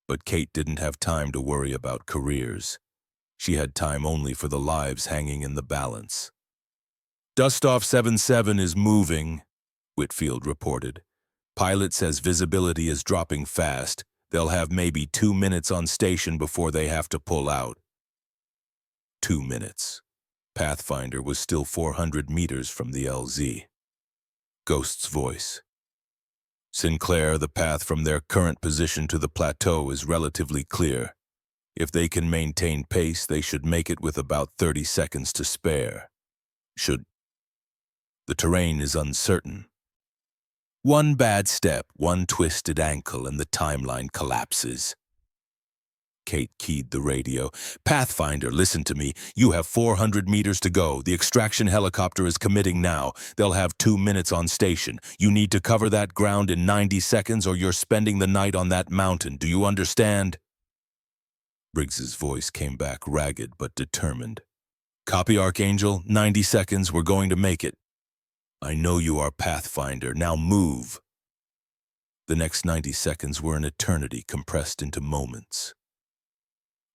But Kate didn't have time to worry about careers. She had time only for the lives hanging in the balance. Dustoff 77 is moving, Whitfield reported. Pilot says visibility is dropping fast. They'll have maybe 2 minutes on station before they have to pull out. 2 minutes. Pathfinder was still 400 meters from the LZ. Ghost's voice. Sinclair, the path from their current position to the plateau is relatively clear. If they can maintain pace, they should make it with about 30 seconds to spare. The terrain is uncertain. One bad step, one twisted ankle, and the timeline collapses. Kate keyed the radio. Pathfinder, listen to me. You have 400 meters to go. The extraction helicopter is committing now. They'll have 2 minutes on station. You need to cover that ground in 90 seconds or you're spending the night on that mountain. Do you understand? Briggs's voice came back ragged but determined. Copy, Archangel. 90 seconds. We're going to make it. I know you are Pathfinder. Now move. The next 90 seconds were an eternity compressed into moments.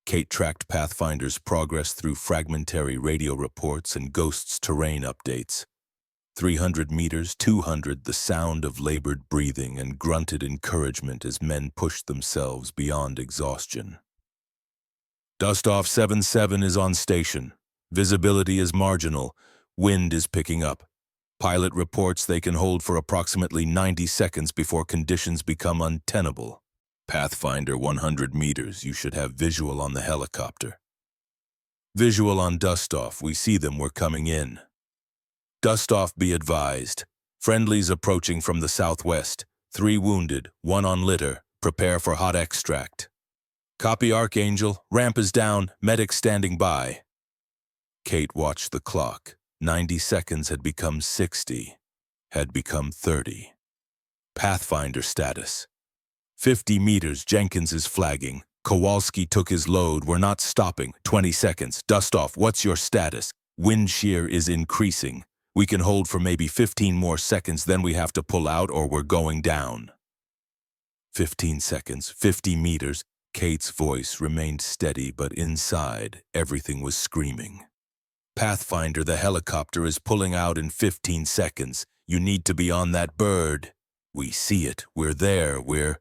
Kate tracked Pathfinder's progress through fragmentary radio reports and Ghost's terrain updates. 300 meters, 200, the sound of labored breathing and grunted encouragement as men pushed themselves beyond exhaustion. Dustoff 77 is on station. Visibility is marginal. Wind is picking up. Pilot reports they can hold for approximately 90 seconds before conditions become untenable. Pathfinder 100 meters, you should have visual on the helicopter. Visual on Dustoff, we see them, we're coming in. Dustoff, be advised. Friendlies approaching from the southwest. 3 wounded, 1 on litter. Prepare for hot extract. Copy, Archangel. Ramp is down, medic standing by. Kate watched the clock. 90 seconds had become 60, had become 30. Pathfinder status. 50 meters, Jenkins is flagging. Kowalski took his load, we're not stopping. 20 seconds. Dustoff, what's your status? Wind shear is increasing. We can hold for maybe 15 more seconds, then we have to pull out or we're going down. 15 seconds, 50 meters. Kate's voice remained steady, but inside, everything was screaming. Pathfinder, the helicopter is pulling out in 15 seconds. You need to be on that bird. We see it. We're there. We're...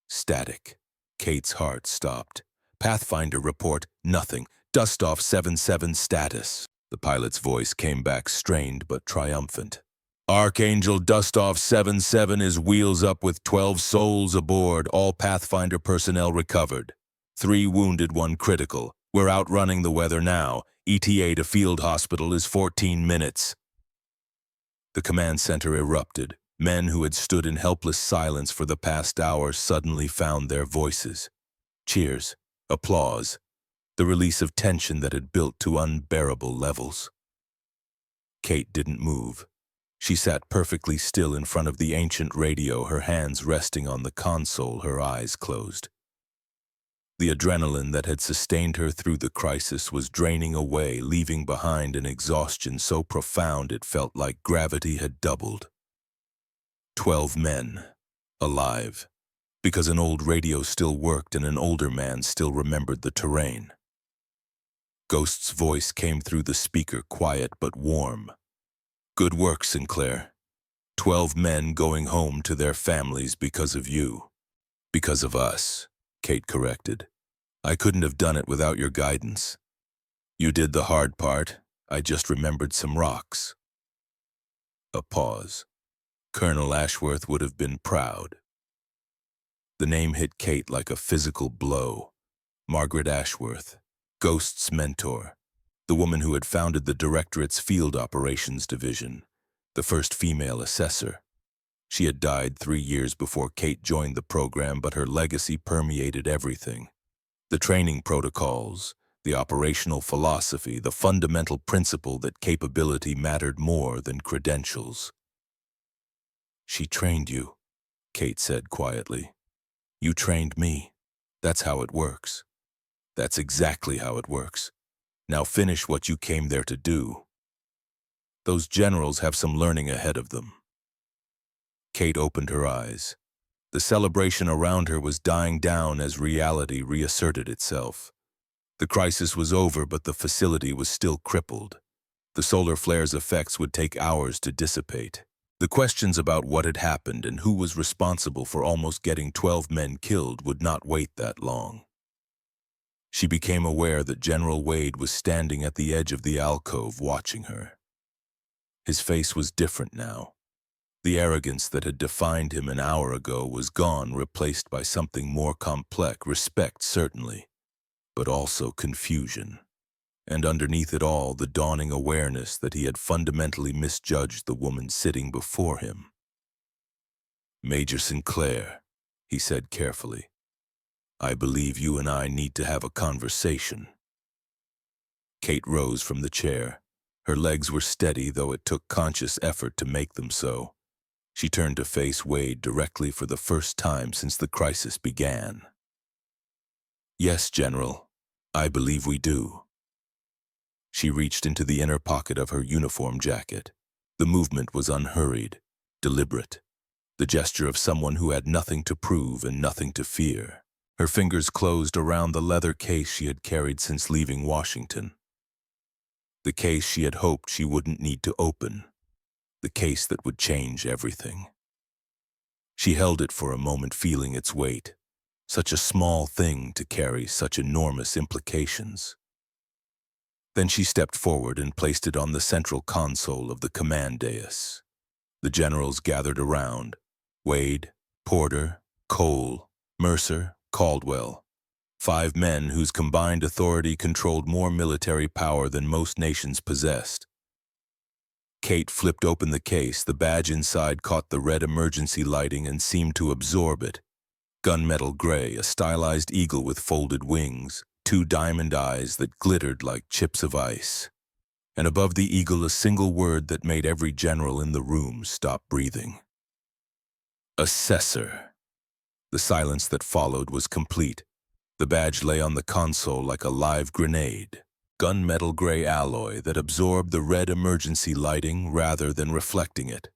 Static. Kate's heart stopped. Pathfinder report, nothing. Dust off 7-7 status. The pilot's voice came back strained but triumphant. Archangel Dustoff 7-7 is wheels up with 12 souls aboard. All Pathfinder personnel recovered. 3 wounded, 1 critical. We're outrunning the weather now. ETA to field hospital is 14 minutes. The command center erupted. Men who had stood in helpless silence for the past hour suddenly found their voices. Cheers, applause, the release of tension that had built to unbearable levels. Kate didn't move. She sat perfectly still in front of the ancient radio, her hands resting on the console, her eyes closed. The adrenaline that had sustained her through the crisis was draining away, leaving behind an exhaustion so profound it felt like gravity had doubled. 12 men, alive, because an old radio still worked and an older man still remembered the terrain. Ghost's voice came through the speaker, quiet but warm. Good work, Sinclair. 12 men going home to their families because of you. Because of us, Kate corrected. I couldn't have done it without your guidance. You did the hard part. I just remembered some rocks. A pause. Colonel Ashworth would have been proud. The name hit Kate like a physical blow. Margaret Ashworth, Ghost's mentor, the woman who had founded the Directorate's Field Operations Division, the first female assessor. She had died 3 years before Kate joined the program, but her legacy permeated everything. The training protocols, the operational philosophy, the fundamental principle that capability mattered more than credentials. She trained you, Kate said quietly. You trained me. That's how it works. That's exactly how it works. Now finish what you came there to do. Those generals have some learning ahead of them. Kate opened her eyes. The celebration around her was dying down as reality reasserted itself. The crisis was over, but the facility was still crippled. The solar flare's effects would take hours to dissipate. The questions about what had happened and who was responsible for almost getting 12 men killed would not wait that long. She became aware that General Wade was standing at the edge of the alcove watching her. His face was different now. The arrogance that had defined him an hour ago was gone, replaced by something more complex, respect certainly, but also confusion. And underneath it all, the dawning awareness that he had fundamentally misjudged the woman sitting before him. Major Sinclair, he said carefully, I believe you and I need to have a conversation. Kate rose from the chair. Her legs were steady, though it took conscious effort to make them so. She turned to face Wade directly for the first time since the crisis began. Yes, General, I believe we do. She reached into the inner pocket of her uniform jacket. The movement was unhurried, deliberate, the gesture of someone who had nothing to prove and nothing to fear. Her fingers closed around the leather case she had carried since leaving Washington. The case she had hoped she wouldn't need to open. The case that would change everything. She held it for a moment, feeling its weight. Such a small thing to carry such enormous implications. Then she stepped forward and placed it on the central console of the command dais. The generals gathered around. Wade, Porter, Cole, Mercer, Caldwell. 5 men whose combined authority controlled more military power than most nations possessed. Kate flipped open the case. The badge inside caught the red emergency lighting and seemed to absorb it. Gunmetal gray, a stylized eagle with folded wings, 2 diamond eyes that glittered like chips of ice. And above the eagle a single word that made every general in the room stop breathing. Assessor. The silence that followed was complete. The badge lay on the console like a live grenade. gunmetal gray alloy that absorbed the red emergency lighting rather than reflecting it.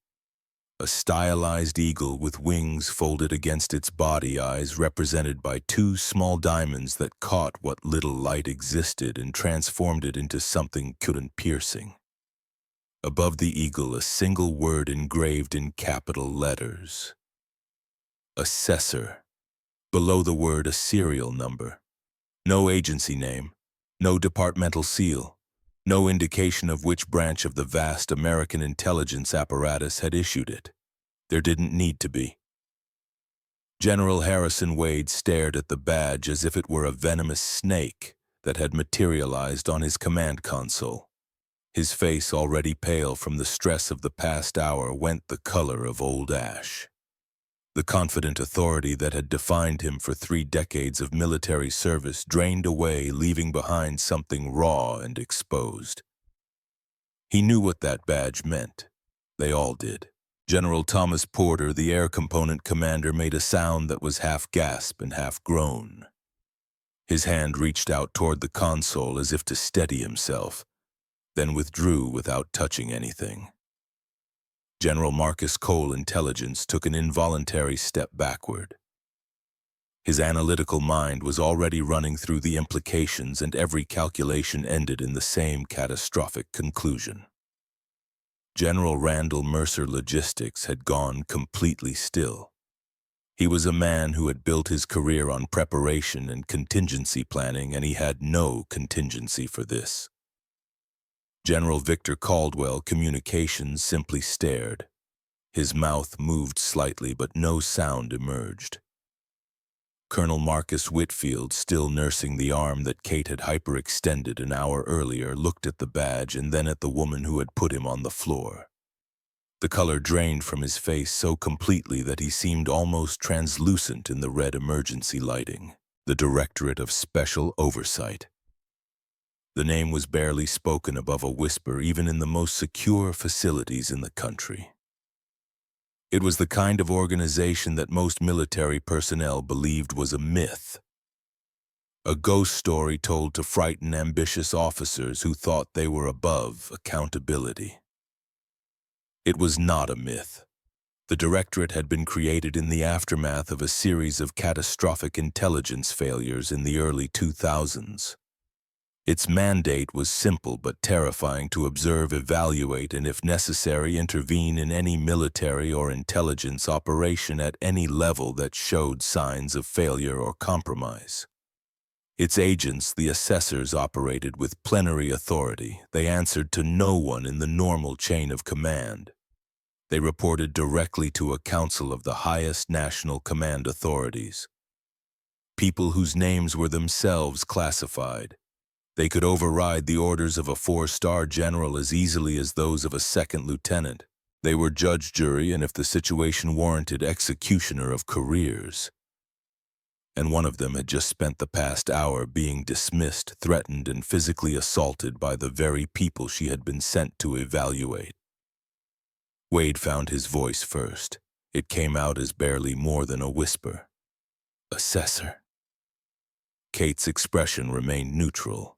A stylized eagle with wings folded against its body eyes represented by two small diamonds that caught what little light existed and transformed it into something piercing. Above the eagle, a single word engraved in capital letters. Assessor. Below the word, a serial number. No agency name, no departmental seal, no indication of which branch of the vast American intelligence apparatus had issued it. There didn't need to be. General Harrison Wade stared at the badge as if it were a venomous snake that had materialized on his command console. His face, already pale from the stress of the past hour, went the color of old ash. The confident authority that had defined him for 3 decades of military service drained away, leaving behind something raw and exposed. He knew what that badge meant. They all did. General Thomas Porter, the air component commander, made a sound that was half gasp and half groan. His hand reached out toward the console as if to steady himself, then withdrew without touching anything. General Marcus Cole, intelligence, took an involuntary step backward. His analytical mind was already running through the implications, and every calculation ended in the same catastrophic conclusion. General Randall Mercer, logistics, had gone completely still. He was a man who had built his career on preparation and contingency planning, and he had no contingency for this. General Victor Caldwell, communications, simply stared. His mouth moved slightly, but no sound emerged. Colonel Marcus Whitfield, still nursing the arm that Kate had hyperextended an hour earlier, looked at the badge and then at the woman who had put him on the floor. The color drained from his face so completely that he seemed almost translucent in the red emergency lighting. The Directorate of Special Oversight. The name was barely spoken above a whisper, even in the most secure facilities in the country. It was the kind of organization that most military personnel believed was a myth. A ghost story told to frighten ambitious officers who thought they were above accountability. It was not a myth. The Directorate had been created in the aftermath of a series of catastrophic intelligence failures in the early 2000s. Its mandate was simple but terrifying: to observe, evaluate, and if necessary, intervene in any military or intelligence operation at any level that showed signs of failure or compromise. Its agents, the assessors, operated with plenary authority. They answered to no one in the normal chain of command. They reported directly to a council of the highest national command authorities. People whose names were themselves classified. They could override the orders of a 4-star general as easily as those of a second lieutenant. They were judge, jury, and if the situation warranted, executioner of careers. And one of them had just spent the past hour being dismissed, threatened, and physically assaulted by the very people she had been sent to evaluate. Wade found his voice first. It came out as barely more than a whisper. Assessor. Kate's expression remained neutral.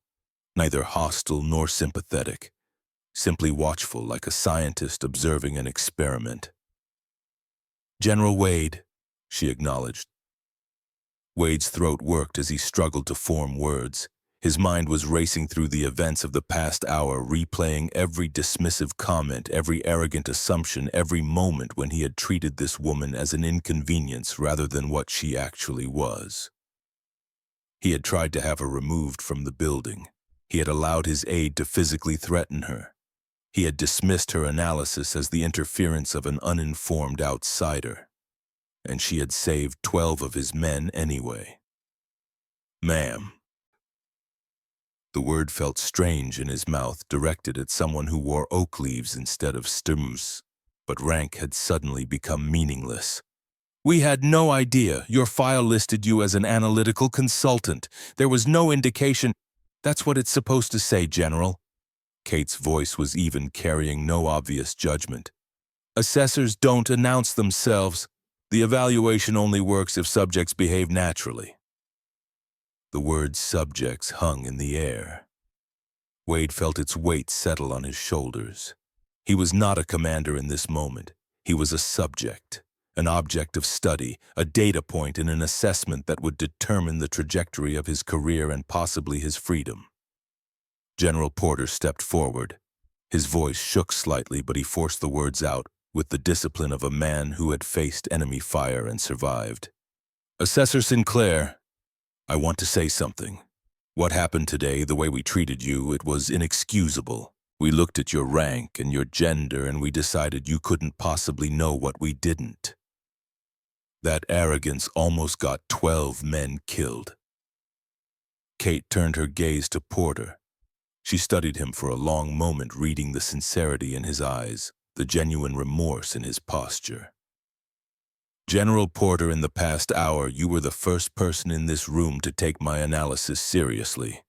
Neither hostile nor sympathetic, simply watchful like a scientist observing an experiment. General Wade, she acknowledged. Wade's throat worked as he struggled to form words. His mind was racing through the events of the past hour, replaying every dismissive comment, every arrogant assumption, every moment when he had treated this woman as an inconvenience rather than what she actually was. He had tried to have her removed from the building. He had allowed his aide to physically threaten her. He had dismissed her analysis as the interference of an uninformed outsider. And she had saved 12 of his men anyway. Ma'am. The word felt strange in his mouth, directed at someone who wore oak leaves instead of stems, but rank had suddenly become meaningless. We had no idea. Your file listed you as an analytical consultant. There was no indication. That's what it's supposed to say, General. Kate's voice was even, carrying no obvious judgment. Assessors don't announce themselves. The evaluation only works if subjects behave naturally. The word subjects hung in the air. Wade felt its weight settle on his shoulders. He was not a commander in this moment. He was a subject, an object of study, a data point in an assessment that would determine the trajectory of his career and possibly his freedom. General Porter stepped forward. His voice shook slightly, but he forced the words out with the discipline of a man who had faced enemy fire and survived. Assessor Sinclair, I want to say something. What happened today, the way we treated you, it was inexcusable. We looked at your rank and your gender and we decided you couldn't possibly know what we didn't. That arrogance almost got 12 men killed. Kate turned her gaze to Porter. She studied him for a long moment, reading the sincerity in his eyes, the genuine remorse in his posture. General Porter, in the past hour, you were the first person in this room to take my analysis seriously.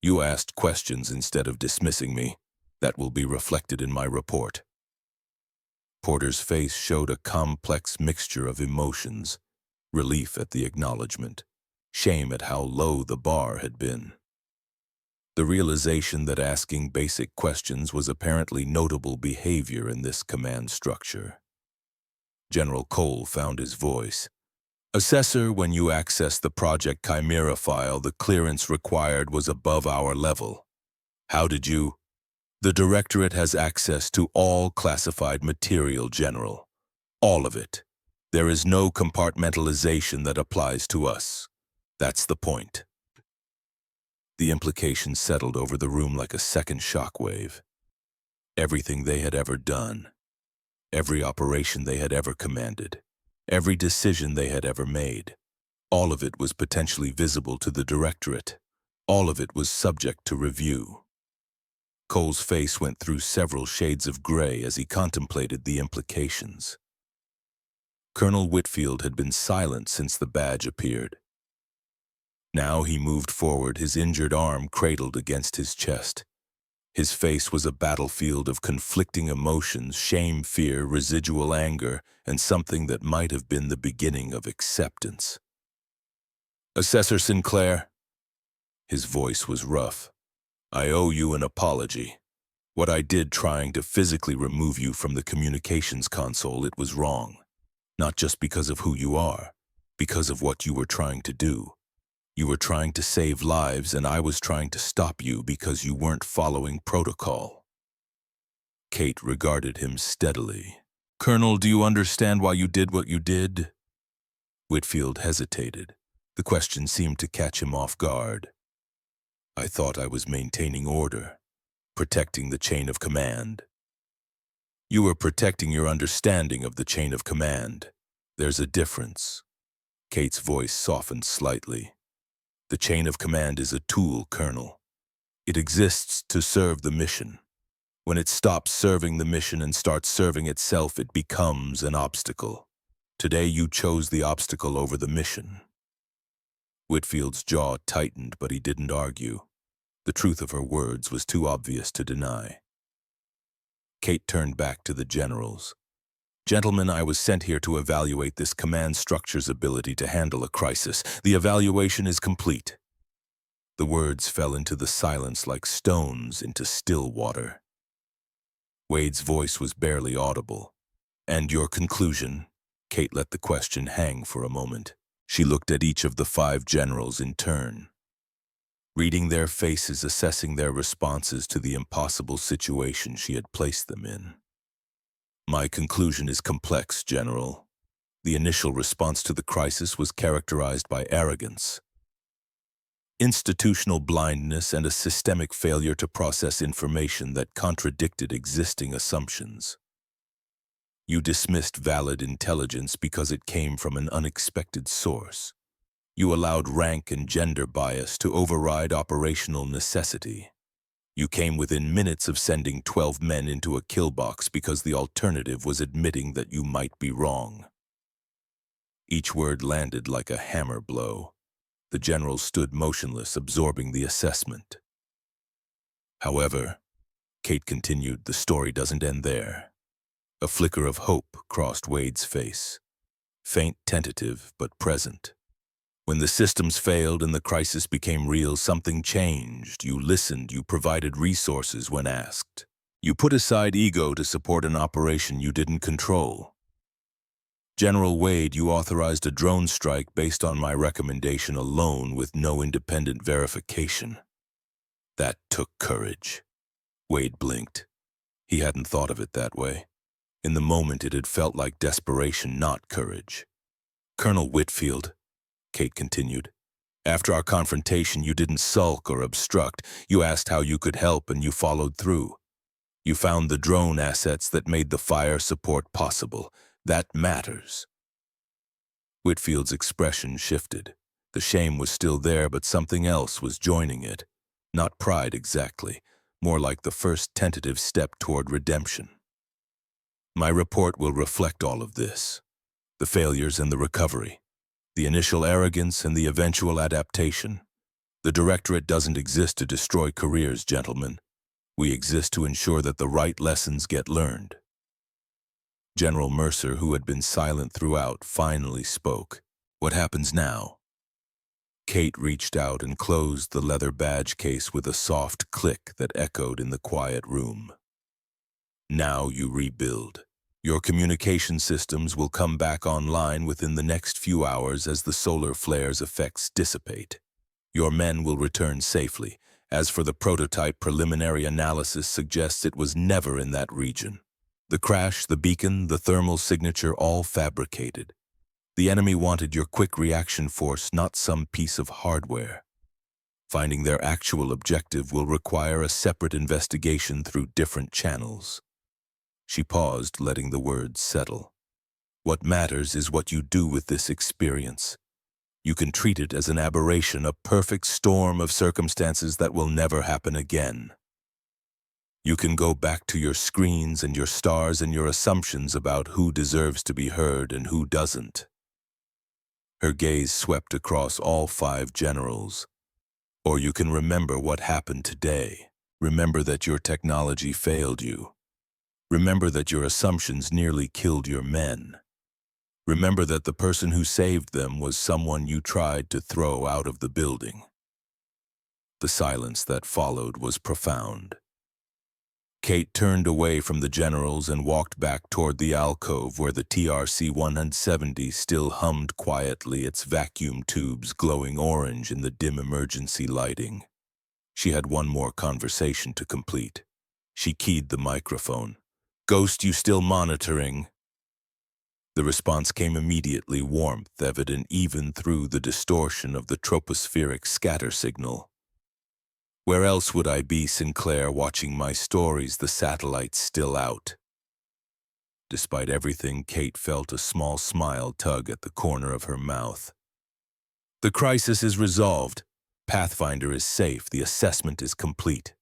You asked questions instead of dismissing me. That will be reflected in my report. Porter's face showed a complex mixture of emotions, relief at the acknowledgement, shame at how low the bar had been. The realization that asking basic questions was apparently notable behavior in this command structure. General Cole found his voice. Assessor, when you accessed the Project Chimera file, the clearance required was above our level. How did you? The Directorate has access to all classified material, General. All of it. There is no compartmentalization that applies to us. That's the point. The implication settled over the room like a second shockwave. Everything they had ever done, every operation they had ever commanded, every decision they had ever made, all of it was potentially visible to the Directorate. All of it was subject to review. Cole's face went through several shades of gray as he contemplated the implications. Colonel Whitfield had been silent since the badge appeared. Now he moved forward, his injured arm cradled against his chest. His face was a battlefield of conflicting emotions, shame, fear, residual anger, and something that might have been the beginning of acceptance. Assessor Sinclair. His voice was rough. I owe you an apology. What I did trying to physically remove you from the communications console, it was wrong. Not just because of who you are, because of what you were trying to do. You were trying to save lives, and I was trying to stop you because you weren't following protocol. Kate regarded him steadily. Colonel, do you understand why you did what you did? Whitfield hesitated. The question seemed to catch him off guard. I thought I was maintaining order, protecting the chain of command. You were protecting your understanding of the chain of command. There's a difference. Kate's voice softened slightly. The chain of command is a tool, Colonel. It exists to serve the mission. When it stops serving the mission and starts serving itself, it becomes an obstacle. Today you chose the obstacle over the mission. Whitfield's jaw tightened, but he didn't argue. The truth of her words was too obvious to deny. Kate turned back to the generals. Gentlemen, I was sent here to evaluate this command structure's ability to handle a crisis. The evaluation is complete. The words fell into the silence like stones into still water. Wade's voice was barely audible. And your conclusion? Kate let the question hang for a moment. She looked at each of the 5 generals in turn, reading their faces, assessing their responses to the impossible situation she had placed them in. My conclusion is complex, General. The initial response to the crisis was characterized by arrogance, institutional blindness, and a systemic failure to process information that contradicted existing assumptions. You dismissed valid intelligence because it came from an unexpected source. You allowed rank and gender bias to override operational necessity. You came within minutes of sending 12 men into a kill box because the alternative was admitting that you might be wrong. Each word landed like a hammer blow. The general stood motionless, absorbing the assessment. However, Kate continued, the story doesn't end there. A flicker of hope crossed Wade's face. Faint, tentative, but present. When the systems failed and the crisis became real, something changed. You listened, you provided resources when asked. You put aside ego to support an operation you didn't control. General Wade, you authorized a drone strike based on my recommendation alone with no independent verification. That took courage. Wade blinked. He hadn't thought of it that way. In the moment, it had felt like desperation, not courage. Colonel Whitfield, Kate continued, after our confrontation, you didn't sulk or obstruct. You asked how you could help, and you followed through. You found the drone assets that made the fire support possible. That matters. Whitfield's expression shifted. The shame was still there, but something else was joining it. Not pride exactly, more like the first tentative step toward redemption. My report will reflect all of this. The failures and the recovery. The initial arrogance and the eventual adaptation. The Directorate doesn't exist to destroy careers, gentlemen. We exist to ensure that the right lessons get learned. General Mercer, who had been silent throughout, finally spoke. What happens now? Kate reached out and closed the leather badge case with a soft click that echoed in the quiet room. Now you rebuild. Your communication systems will come back online within the next few hours as the solar flare's effects dissipate. Your men will return safely. As for the prototype, preliminary analysis suggests it was never in that region. The crash, the beacon, the thermal signature, all fabricated. The enemy wanted your quick reaction force, not some piece of hardware. Finding their actual objective will require a separate investigation through different channels. She paused, letting the words settle. What matters is what you do with this experience. You can treat it as an aberration, a perfect storm of circumstances that will never happen again. You can go back to your screens and your stars and your assumptions about who deserves to be heard and who doesn't. Her gaze swept across all 5 generals. Or you can remember what happened today. Remember that your technology failed you. Remember that your assumptions nearly killed your men. Remember that the person who saved them was someone you tried to throw out of the building. The silence that followed was profound. Kate turned away from the generals and walked back toward the alcove where the TRC-170 still hummed quietly, its vacuum tubes glowing orange in the dim emergency lighting. She had one more conversation to complete. She keyed the microphone. "Ghost, you still monitoring?" The response came immediately, warmth evident even through the distortion of the tropospheric scatter signal. "Where else would I be, Sinclair, watching my stories, the satellites still out?" Despite everything, Kate felt a small smile tug at the corner of her mouth. "The crisis is resolved. Pathfinder is safe. The assessment is complete.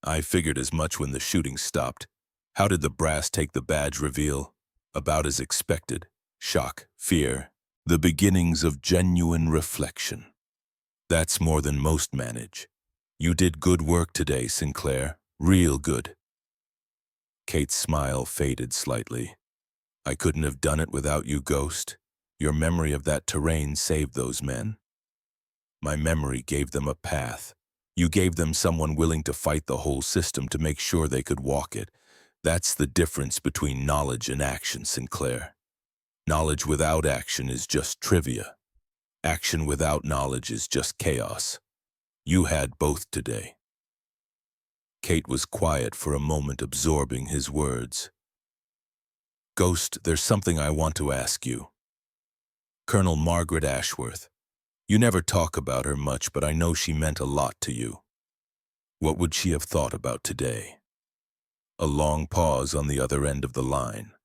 I figured as much when the shooting stopped. How did the brass take the badge reveal? About as expected. Shock, fear, the beginnings of genuine reflection. That's more than most manage. You did good work today, Sinclair. Real good." Kate's smile faded slightly. "I couldn't have done it without you, Ghost. Your memory of that terrain saved those men. My memory gave them a path. You gave them someone willing to fight the whole system to make sure they could walk it. That's the difference between knowledge and action, Sinclair. Knowledge without action is just trivia. Action without knowledge is just chaos. You had both today." Kate was quiet for a moment, absorbing his words. "Ghost, there's something I want to ask you. Colonel Margaret Ashworth. You never talk about her much, but I know she meant a lot to you. What would she have thought about today?" A long pause on the other end of the line.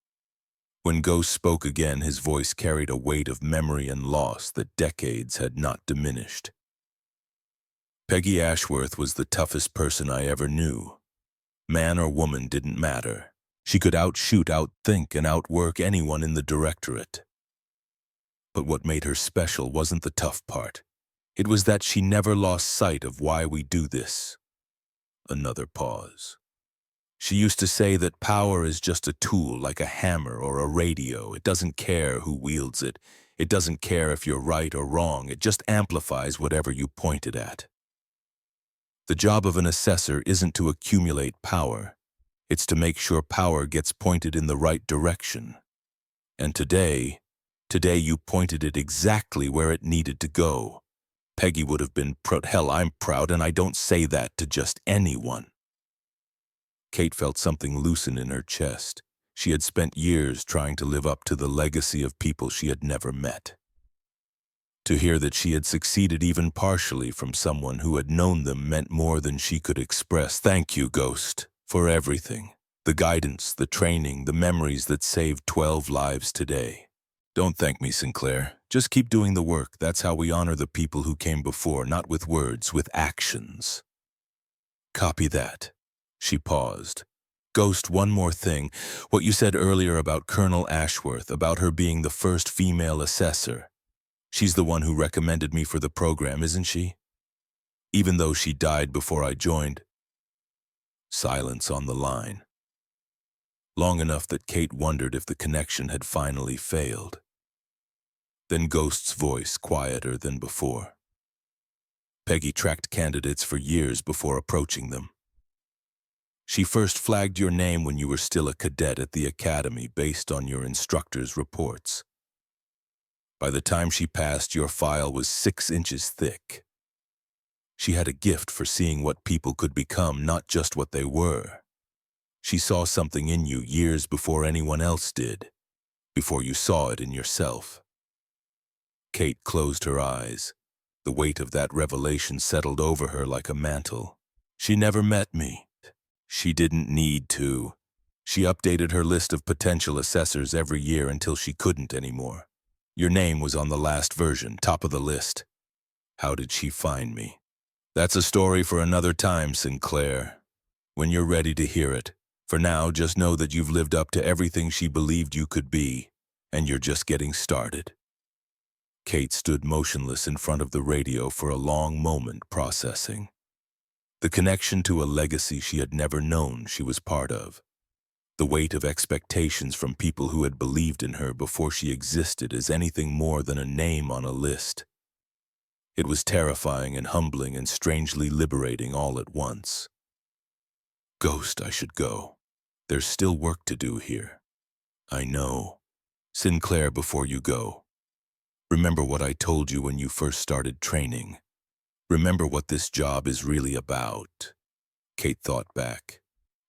When Ghost spoke again, his voice carried a weight of memory and loss that decades had not diminished. "Peggy Ashworth was the toughest person I ever knew. Man or woman didn't matter. She could outshoot, outthink, and outwork anyone in the Directorate. But what made her special wasn't the tough part. It was that she never lost sight of why we do this." Another pause. "She used to say that power is just a tool, like a hammer or a radio. It doesn't care who wields it. It doesn't care if you're right or wrong, it just amplifies whatever you point it at. The job of an assessor isn't to accumulate power, it's to make sure power gets pointed in the right direction. And today you pointed it exactly where it needed to go. Peggy would have been proud. Hell, I'm proud, and I don't say that to just anyone. Kate felt something loosen in her chest. She had spent years trying to live up to the legacy of people she had never met. To hear that she had succeeded even partially from someone who had known them meant more than she could express. Thank you, Ghost, for everything. The guidance, the training, the memories that saved 12 lives today. Don't thank me, Sinclair. Just keep doing the work. That's how we honor the people who came before, not with words, with actions. Copy that. She paused. Ghost, one more thing. What you said earlier about Colonel Ashworth, about her being the first female assessor. She's the one who recommended me for the program, isn't she? Even though she died before I joined. Silence on the line. Long enough that Kate wondered if the connection had finally failed. Then Ghost's voice, quieter than before. Peggy tracked candidates for years before approaching them. She first flagged your name when you were still a cadet at the academy based on your instructor's reports. By the time she passed, your file was 6 inches thick. She had a gift for seeing what people could become, not just what they were. She saw something in you years before anyone else did, before you saw it in yourself. Kate closed her eyes. The weight of that revelation settled over her like a mantle. She never met me. She didn't need to. She updated her list of potential assessors every year until she couldn't anymore. Your name was on the last version, top of the list. How did she find me? That's a story for another time, Sinclair. When you're ready to hear it. For now, just know that you've lived up to everything she believed you could be, and you're just getting started. Kate stood motionless in front of the radio for a long moment, processing. The connection to a legacy she had never known she was part of. The weight of expectations from people who had believed in her before she existed as anything more than a name on a list. It was terrifying and humbling and strangely liberating all at once. Ghost, I should go. There's still work to do here. I know. Sinclair, before you go. Remember what I told you when you first started training. Remember what this job is really about. Kate thought back.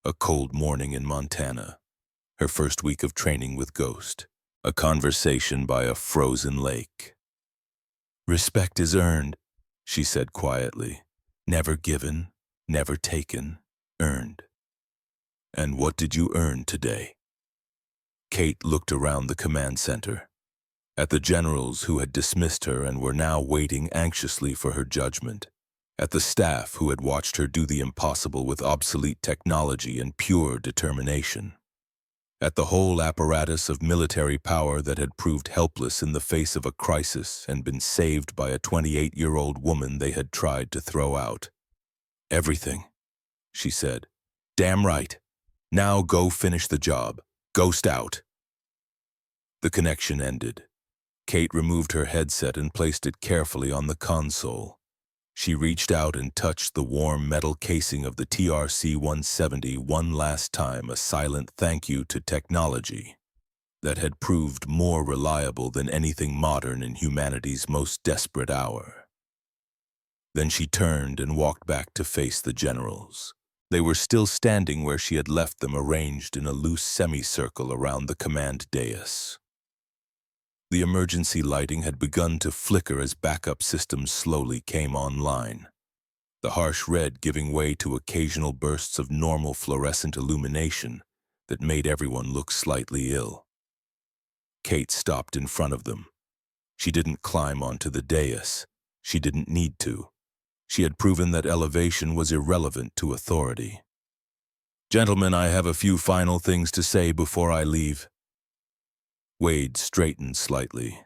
A cold morning in Montana. Her first week of training with Ghost. A conversation by a frozen lake. Respect is earned, she said quietly. Never given, never taken, earned. And what did you earn today? Kate looked around the command center. At the generals who had dismissed her and were now waiting anxiously for her judgment. At the staff who had watched her do the impossible with obsolete technology and pure determination. At the whole apparatus of military power that had proved helpless in the face of a crisis and been saved by a 28-year-old woman they had tried to throw out. Everything, she said. Damn right. Now go finish the job. Ghost out. The connection ended. Kate removed her headset and placed it carefully on the console. She reached out and touched the warm metal casing of the TRC-170 one last time, a silent thank you to technology that had proved more reliable than anything modern in humanity's most desperate hour. Then she turned and walked back to face the generals. They were still standing where she had left them, arranged in a loose semicircle around the command dais. The emergency lighting had begun to flicker as backup systems slowly came online, the harsh red giving way to occasional bursts of normal fluorescent illumination that made everyone look slightly ill. Kate stopped in front of them. She didn't climb onto the dais. She didn't need to. She had proven that elevation was irrelevant to authority. Gentlemen, I have a few final things to say before I leave. Wade straightened slightly.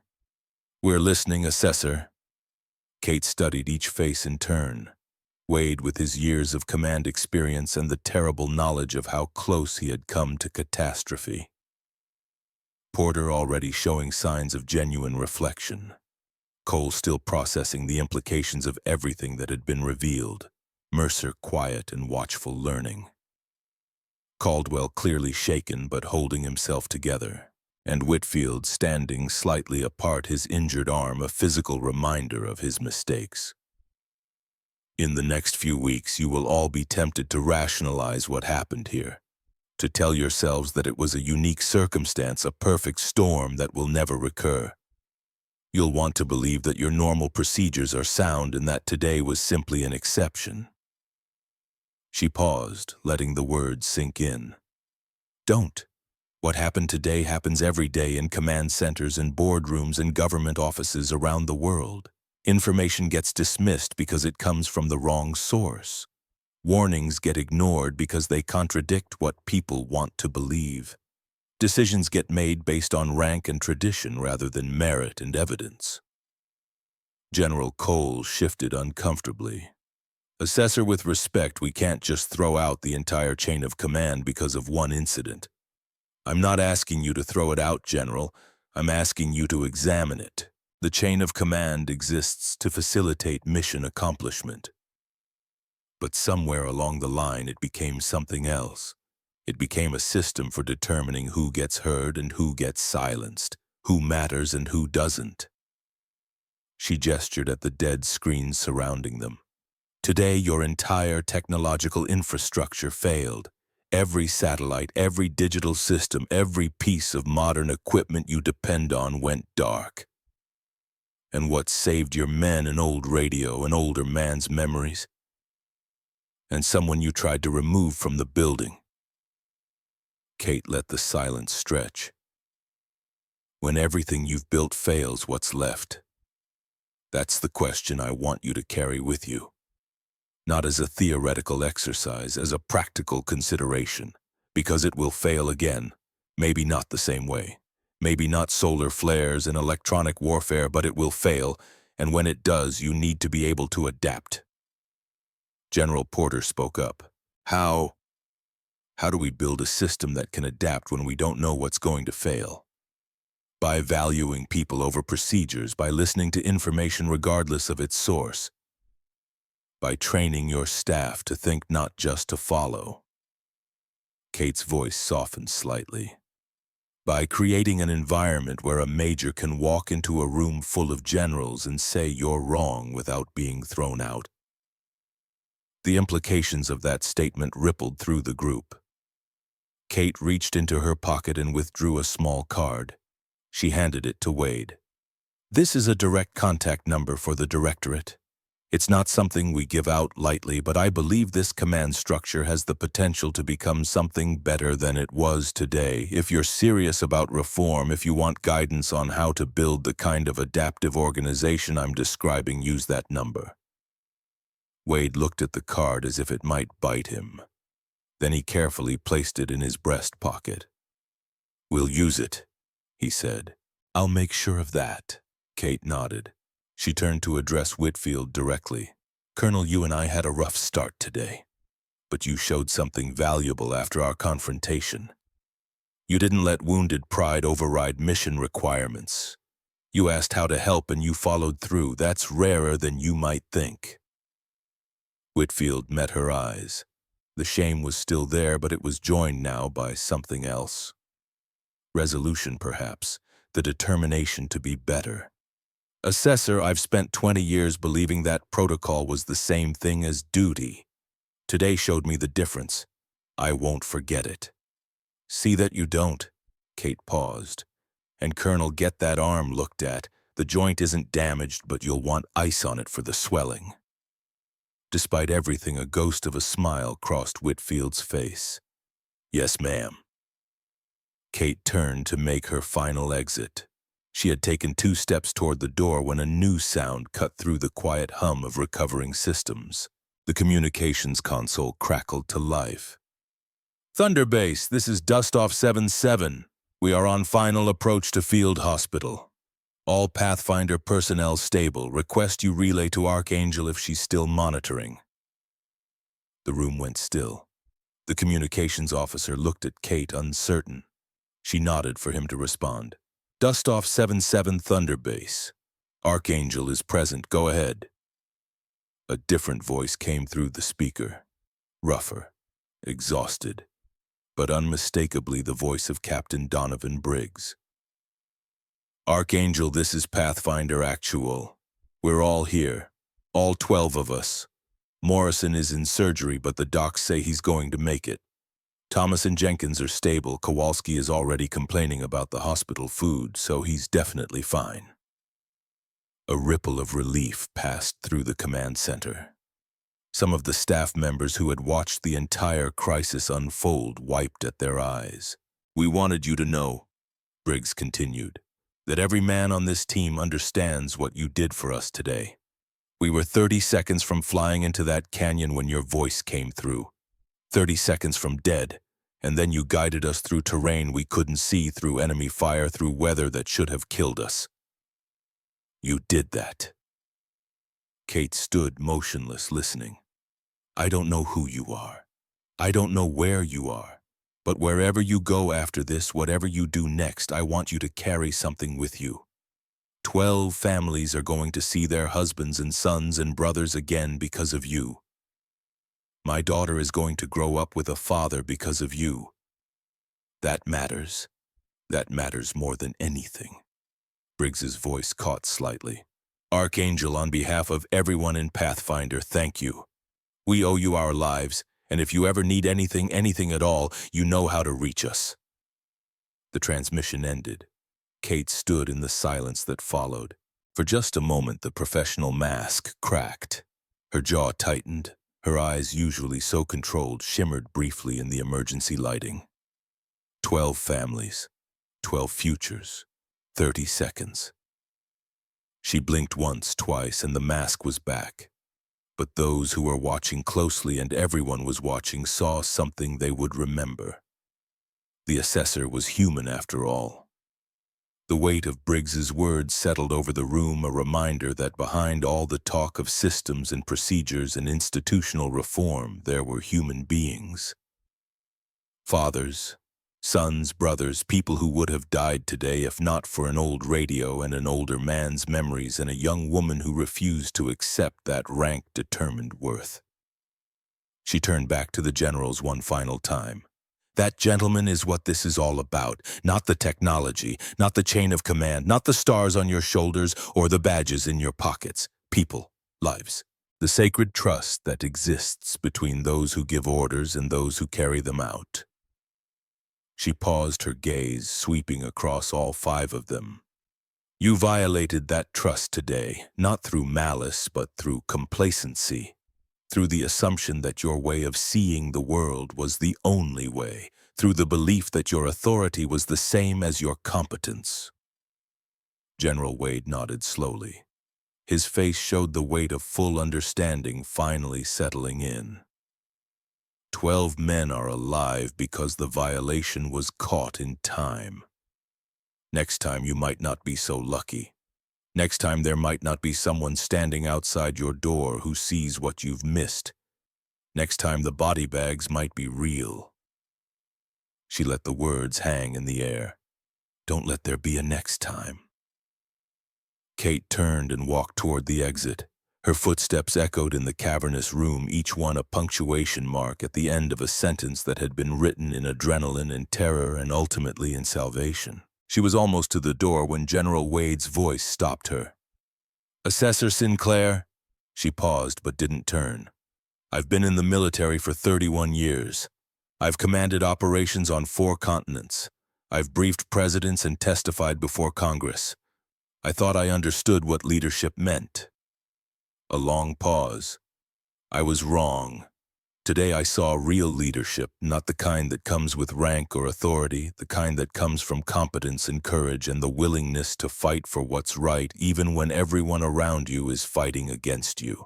We're listening, Assessor. Kate studied each face in turn. Wade with his years of command experience and the terrible knowledge of how close he had come to catastrophe. Porter already showing signs of genuine reflection. Cole still processing the implications of everything that had been revealed. Mercer quiet and watchful learning. Caldwell clearly shaken but holding himself together. And Whitfield standing slightly apart, his injured arm a physical reminder of his mistakes. In the next few weeks, you will all be tempted to rationalize what happened here, to tell yourselves that it was a unique circumstance, a perfect storm that will never recur. You'll want to believe that your normal procedures are sound and that today was simply an exception. She paused, letting the words sink in. Don't. What happened today happens every day in command centers and boardrooms and government offices around the world. Information gets dismissed because it comes from the wrong source. Warnings get ignored because they contradict what people want to believe. Decisions get made based on rank and tradition rather than merit and evidence. General Cole shifted uncomfortably. Assessor, with respect, we can't just throw out the entire chain of command because of one incident. I'm not asking you to throw it out, General. I'm asking you to examine it. The chain of command exists to facilitate mission accomplishment. But somewhere along the line it became something else. It became a system for determining who gets heard and who gets silenced, who matters and who doesn't. She gestured at the dead screens surrounding them. Today your entire technological infrastructure failed. Every satellite, every digital system, every piece of modern equipment you depend on went dark. And what saved your men? An old radio, an older man's memories, and someone you tried to remove from the building. Kate let the silence stretch. When everything you've built fails, what's left? That's the question I want you to carry with you. Not as a theoretical exercise, as a practical consideration, because it will fail again, maybe not the same way, maybe not solar flares and electronic warfare, but it will fail, and when it does, you need to be able to adapt. General Porter spoke up. How do we build a system that can adapt when we don't know what's going to fail? By valuing people over procedures, by listening to information regardless of its source, by training your staff to think, not just to follow. Kate's voice softened slightly. By creating an environment where a major can walk into a room full of generals and say you're wrong without being thrown out. The implications of that statement rippled through the group. Kate reached into her pocket and withdrew a small card. She handed it to Wade. This is a direct contact number for the Directorate. It's not something we give out lightly, but I believe this command structure has the potential to become something better than it was today. If you're serious about reform, if you want guidance on how to build the kind of adaptive organization I'm describing, use that number. Wade looked at the card as if it might bite him. Then he carefully placed it in his breast pocket. We'll use it, he said. I'll make sure of that. Kate nodded. She turned to address Whitfield directly. Colonel, you and I had a rough start today, but you showed something valuable after our confrontation. You didn't let wounded pride override mission requirements. You asked how to help and you followed through. That's rarer than you might think. Whitfield met her eyes. The shame was still there, but it was joined now by something else. Resolution, perhaps, the determination to be better. Assessor, I've spent 20 years believing that protocol was the same thing as duty. Today showed me the difference. I won't forget it. See that you don't. Kate paused. And Colonel, get that arm looked at. The joint isn't damaged, but you'll want ice on it for the swelling. Despite everything, a ghost of a smile crossed Whitfield's face. Yes, ma'am. Kate turned to make her final exit. She had taken 2 steps toward the door when a new sound cut through the quiet hum of recovering systems. The communications console crackled to life. Thunder Base, this is Dustoff 7-7. We are on final approach to Field Hospital. All Pathfinder personnel stable. Request you relay to Archangel if she's still monitoring. The room went still. The communications officer looked at Kate, uncertain. She nodded for him to respond. Dust off 7-7 Thunder Base. Archangel is present, go ahead. A different voice came through the speaker. Rougher, exhausted, but unmistakably the voice of Captain Donovan Briggs. Archangel, this is Pathfinder Actual. We're all here, all 12 of us. Morrison is in surgery, but the docs say he's going to make it. Thomas and Jenkins are stable. Kowalski is already complaining about the hospital food, so he's definitely fine. A ripple of relief passed through the command center. Some of the staff members who had watched the entire crisis unfold wiped at their eyes. We wanted you to know, Briggs continued, that every man on this team understands what you did for us today. We were 30 seconds from flying into that canyon when your voice came through. 30 seconds from dead, and then you guided us through terrain we couldn't see, through enemy fire, through weather that should have killed us. You did that. Kate stood motionless, listening. I don't know who you are. I don't know where you are. But wherever you go after this, whatever you do next, I want you to carry something with you. 12 families are going to see their husbands and sons and brothers again because of you. My daughter is going to grow up with a father because of you. That matters. That matters more than anything. Briggs's voice caught slightly. Archangel, on behalf of everyone in Pathfinder, thank you. We owe you our lives, and if you ever need anything at all, you know how to reach us. The transmission ended. Kate stood in the silence that followed. For just a moment, the professional mask cracked. Her jaw tightened. Her eyes, usually so controlled, shimmered briefly in the emergency lighting. 12 families, 12 futures, 30 seconds. She blinked once, twice, and the mask was back. But those who were watching closely, and everyone was watching, saw something they would remember. The assessor was human after all. The weight of Briggs's words settled over the room, a reminder that behind all the talk of systems and procedures and institutional reform, there were human beings. Fathers, sons, brothers, people who would have died today if not for an old radio and an older man's memories and a young woman who refused to accept that rank determined worth. She turned back to the generals one final time. That, gentlemen, is what this is all about. Not the technology, not the chain of command, not the stars on your shoulders or the badges in your pockets. People, lives. The sacred trust that exists between those who give orders and those who carry them out. She paused, her gaze sweeping across all 5 of them. You violated that trust today, not through malice, but through complacency. Through the assumption that your way of seeing the world was the only way, through the belief that your authority was the same as your competence. General Wade nodded slowly. His face showed the weight of full understanding finally settling in. 12 men are alive because the violation was caught in time. Next time you might not be so lucky. Next time there might not be someone standing outside your door who sees what you've missed. Next time the body bags might be real. She let the words hang in the air. Don't let there be a next time. Kate turned and walked toward the exit. Her footsteps echoed in the cavernous room, each one a punctuation mark at the end of a sentence that had been written in adrenaline and terror and ultimately in salvation. She was almost to the door when General Wade's voice stopped her. Assessor Sinclair? She paused but didn't turn. I've been in the military for 31 years. I've commanded operations on 4 continents. I've briefed presidents and testified before Congress. I thought I understood what leadership meant. A long pause. I was wrong. Today I saw real leadership, not the kind that comes with rank or authority, the kind that comes from competence and courage and the willingness to fight for what's right, even when everyone around you is fighting against you.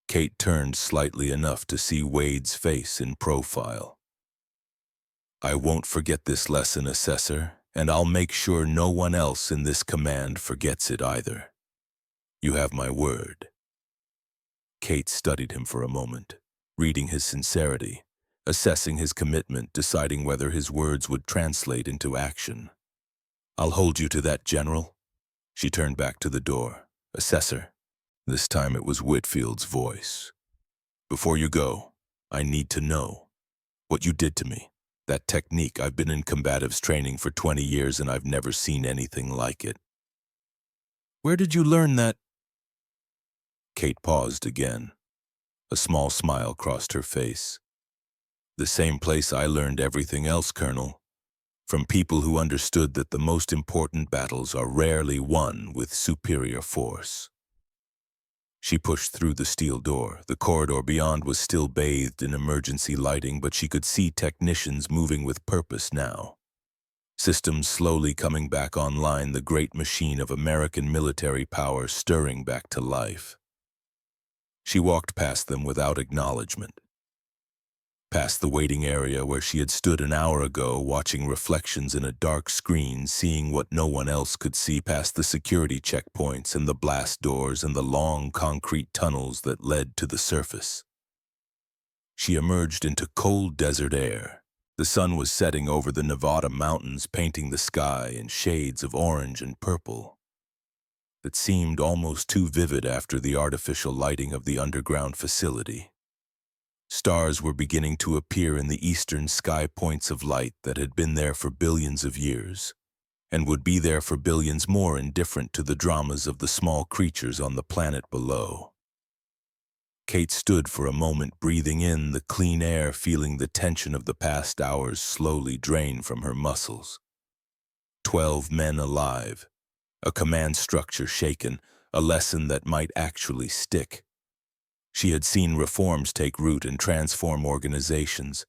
Kate turned slightly enough to see Wade's face in profile. I won't forget this lesson, Assessor, and I'll make sure no one else in this command forgets it either. You have my word. Kate studied him for a moment, reading his sincerity, assessing his commitment, deciding whether his words would translate into action. "I'll hold you to that, General." She turned back to the door. "Assessor." This time it was Whitfield's voice. "Before you go, I need to know what you did to me. That technique, I've been in combatives training for 20 years and I've never seen anything like it." "Where did you learn that?" Kate paused again. A small smile crossed her face. "The same place I learned everything else, Colonel. From people who understood that the most important battles are rarely won with superior force." She pushed through the steel door. The corridor beyond was still bathed in emergency lighting, but she could see technicians moving with purpose now. Systems slowly coming back online, the great machine of American military power stirring back to life. She walked past them without acknowledgement. Past the waiting area where she had stood an hour ago, watching reflections in a dark screen, seeing what no one else could see, past the security checkpoints and the blast doors and the long concrete tunnels that led to the surface. She emerged into cold desert air. The sun was setting over the Nevada mountains, painting the sky in shades of orange and purple that seemed almost too vivid after the artificial lighting of the underground facility. Stars were beginning to appear in the eastern sky, points of light that had been there for billions of years, and would be there for billions more, indifferent to the dramas of the small creatures on the planet below. Kate stood for a moment, breathing in the clean air, feeling the tension of the past hours slowly drain from her muscles. 12 men alive, a command structure shaken, a lesson that might actually stick. She had seen reforms take root and transform organizations.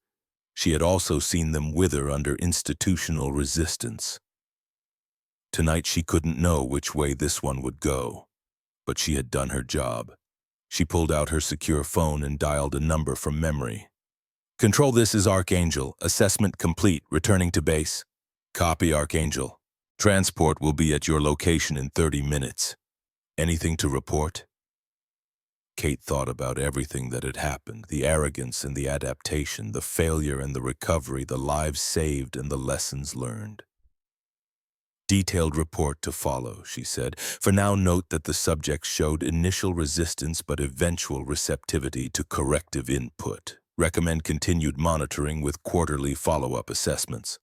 She had also seen them wither under institutional resistance. Tonight she couldn't know which way this one would go, but she had done her job. She pulled out her secure phone and dialed a number from memory. "Control, this is Archangel. Assessment complete. Returning to base." "Copy, Archangel. Transport will be at your location in 30 minutes. Anything to report?" Kate thought about everything that had happened, the arrogance and the adaptation, the failure and the recovery, the lives saved and the lessons learned. "Detailed report to follow," she said. "For now, note that the subjects showed initial resistance but eventual receptivity to corrective input. Recommend continued monitoring with quarterly follow-up assessments."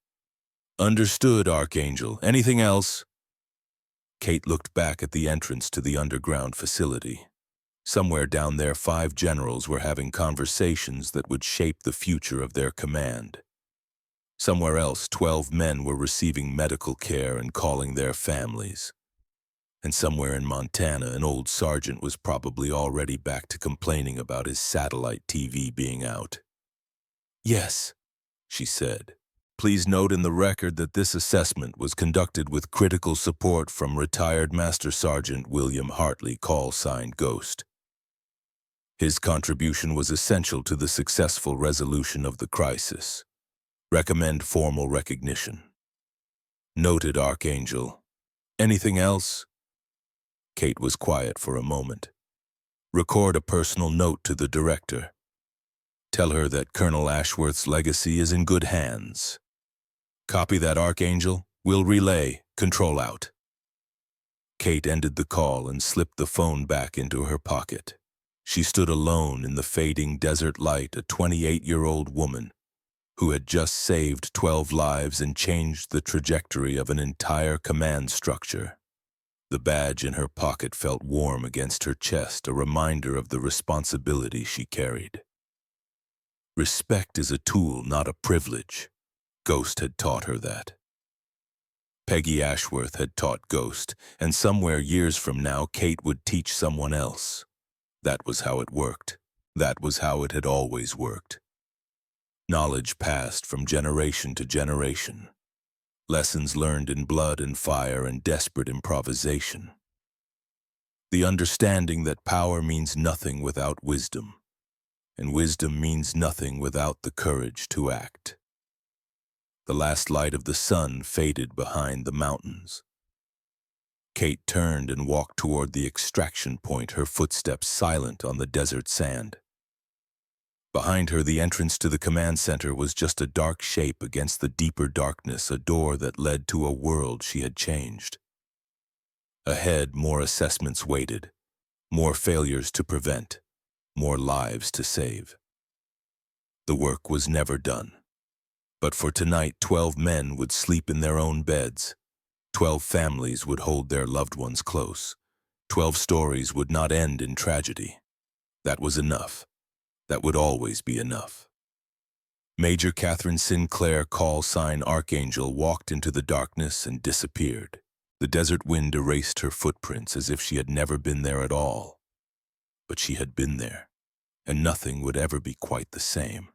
"Understood, Archangel. Anything else?" Kate looked back at the entrance to the underground facility. Somewhere down there, 5 generals were having conversations that would shape the future of their command. Somewhere else, 12 men were receiving medical care and calling their families. And somewhere in Montana, an old sergeant was probably already back to complaining about his satellite TV being out. "Yes," she said. "Please note in the record that this assessment was conducted with critical support from retired Master Sergeant William Hartley, call sign Ghost. His contribution was essential to the successful resolution of the crisis. Recommend formal recognition." "Noted, Archangel. Anything else?" Kate was quiet for a moment. "Record a personal note to the director. Tell her that Colonel Ashworth's legacy is in good hands." "Copy that, Archangel. We'll relay. Control out." Kate ended the call and slipped the phone back into her pocket. She stood alone in the fading desert light, a 28-year-old woman who had just saved 12 lives and changed the trajectory of an entire command structure. The badge in her pocket felt warm against her chest, a reminder of the responsibility she carried. Respect is a tool, not a privilege. Ghost had taught her that. Peggy Ashworth had taught Ghost, and somewhere years from now, Kate would teach someone else. That was how it worked. That was how it had always worked. Knowledge passed from generation to generation. Lessons learned in blood and fire and desperate improvisation. The understanding that power means nothing without wisdom, and wisdom means nothing without the courage to act. The last light of the sun faded behind the mountains. Kate turned and walked toward the extraction point, her footsteps silent on the desert sand. Behind her, the entrance to the command center was just a dark shape against the deeper darkness, a door that led to a world she had changed. Ahead, more assessments waited, more failures to prevent, more lives to save. The work was never done. But for tonight, 12 men would sleep in their own beds. 12 families would hold their loved ones close. 12 stories would not end in tragedy. That was enough. That would always be enough. Major Catherine Sinclair, call sign Archangel, walked into the darkness and disappeared. The desert wind erased her footprints as if she had never been there at all. But she had been there, and nothing would ever be quite the same.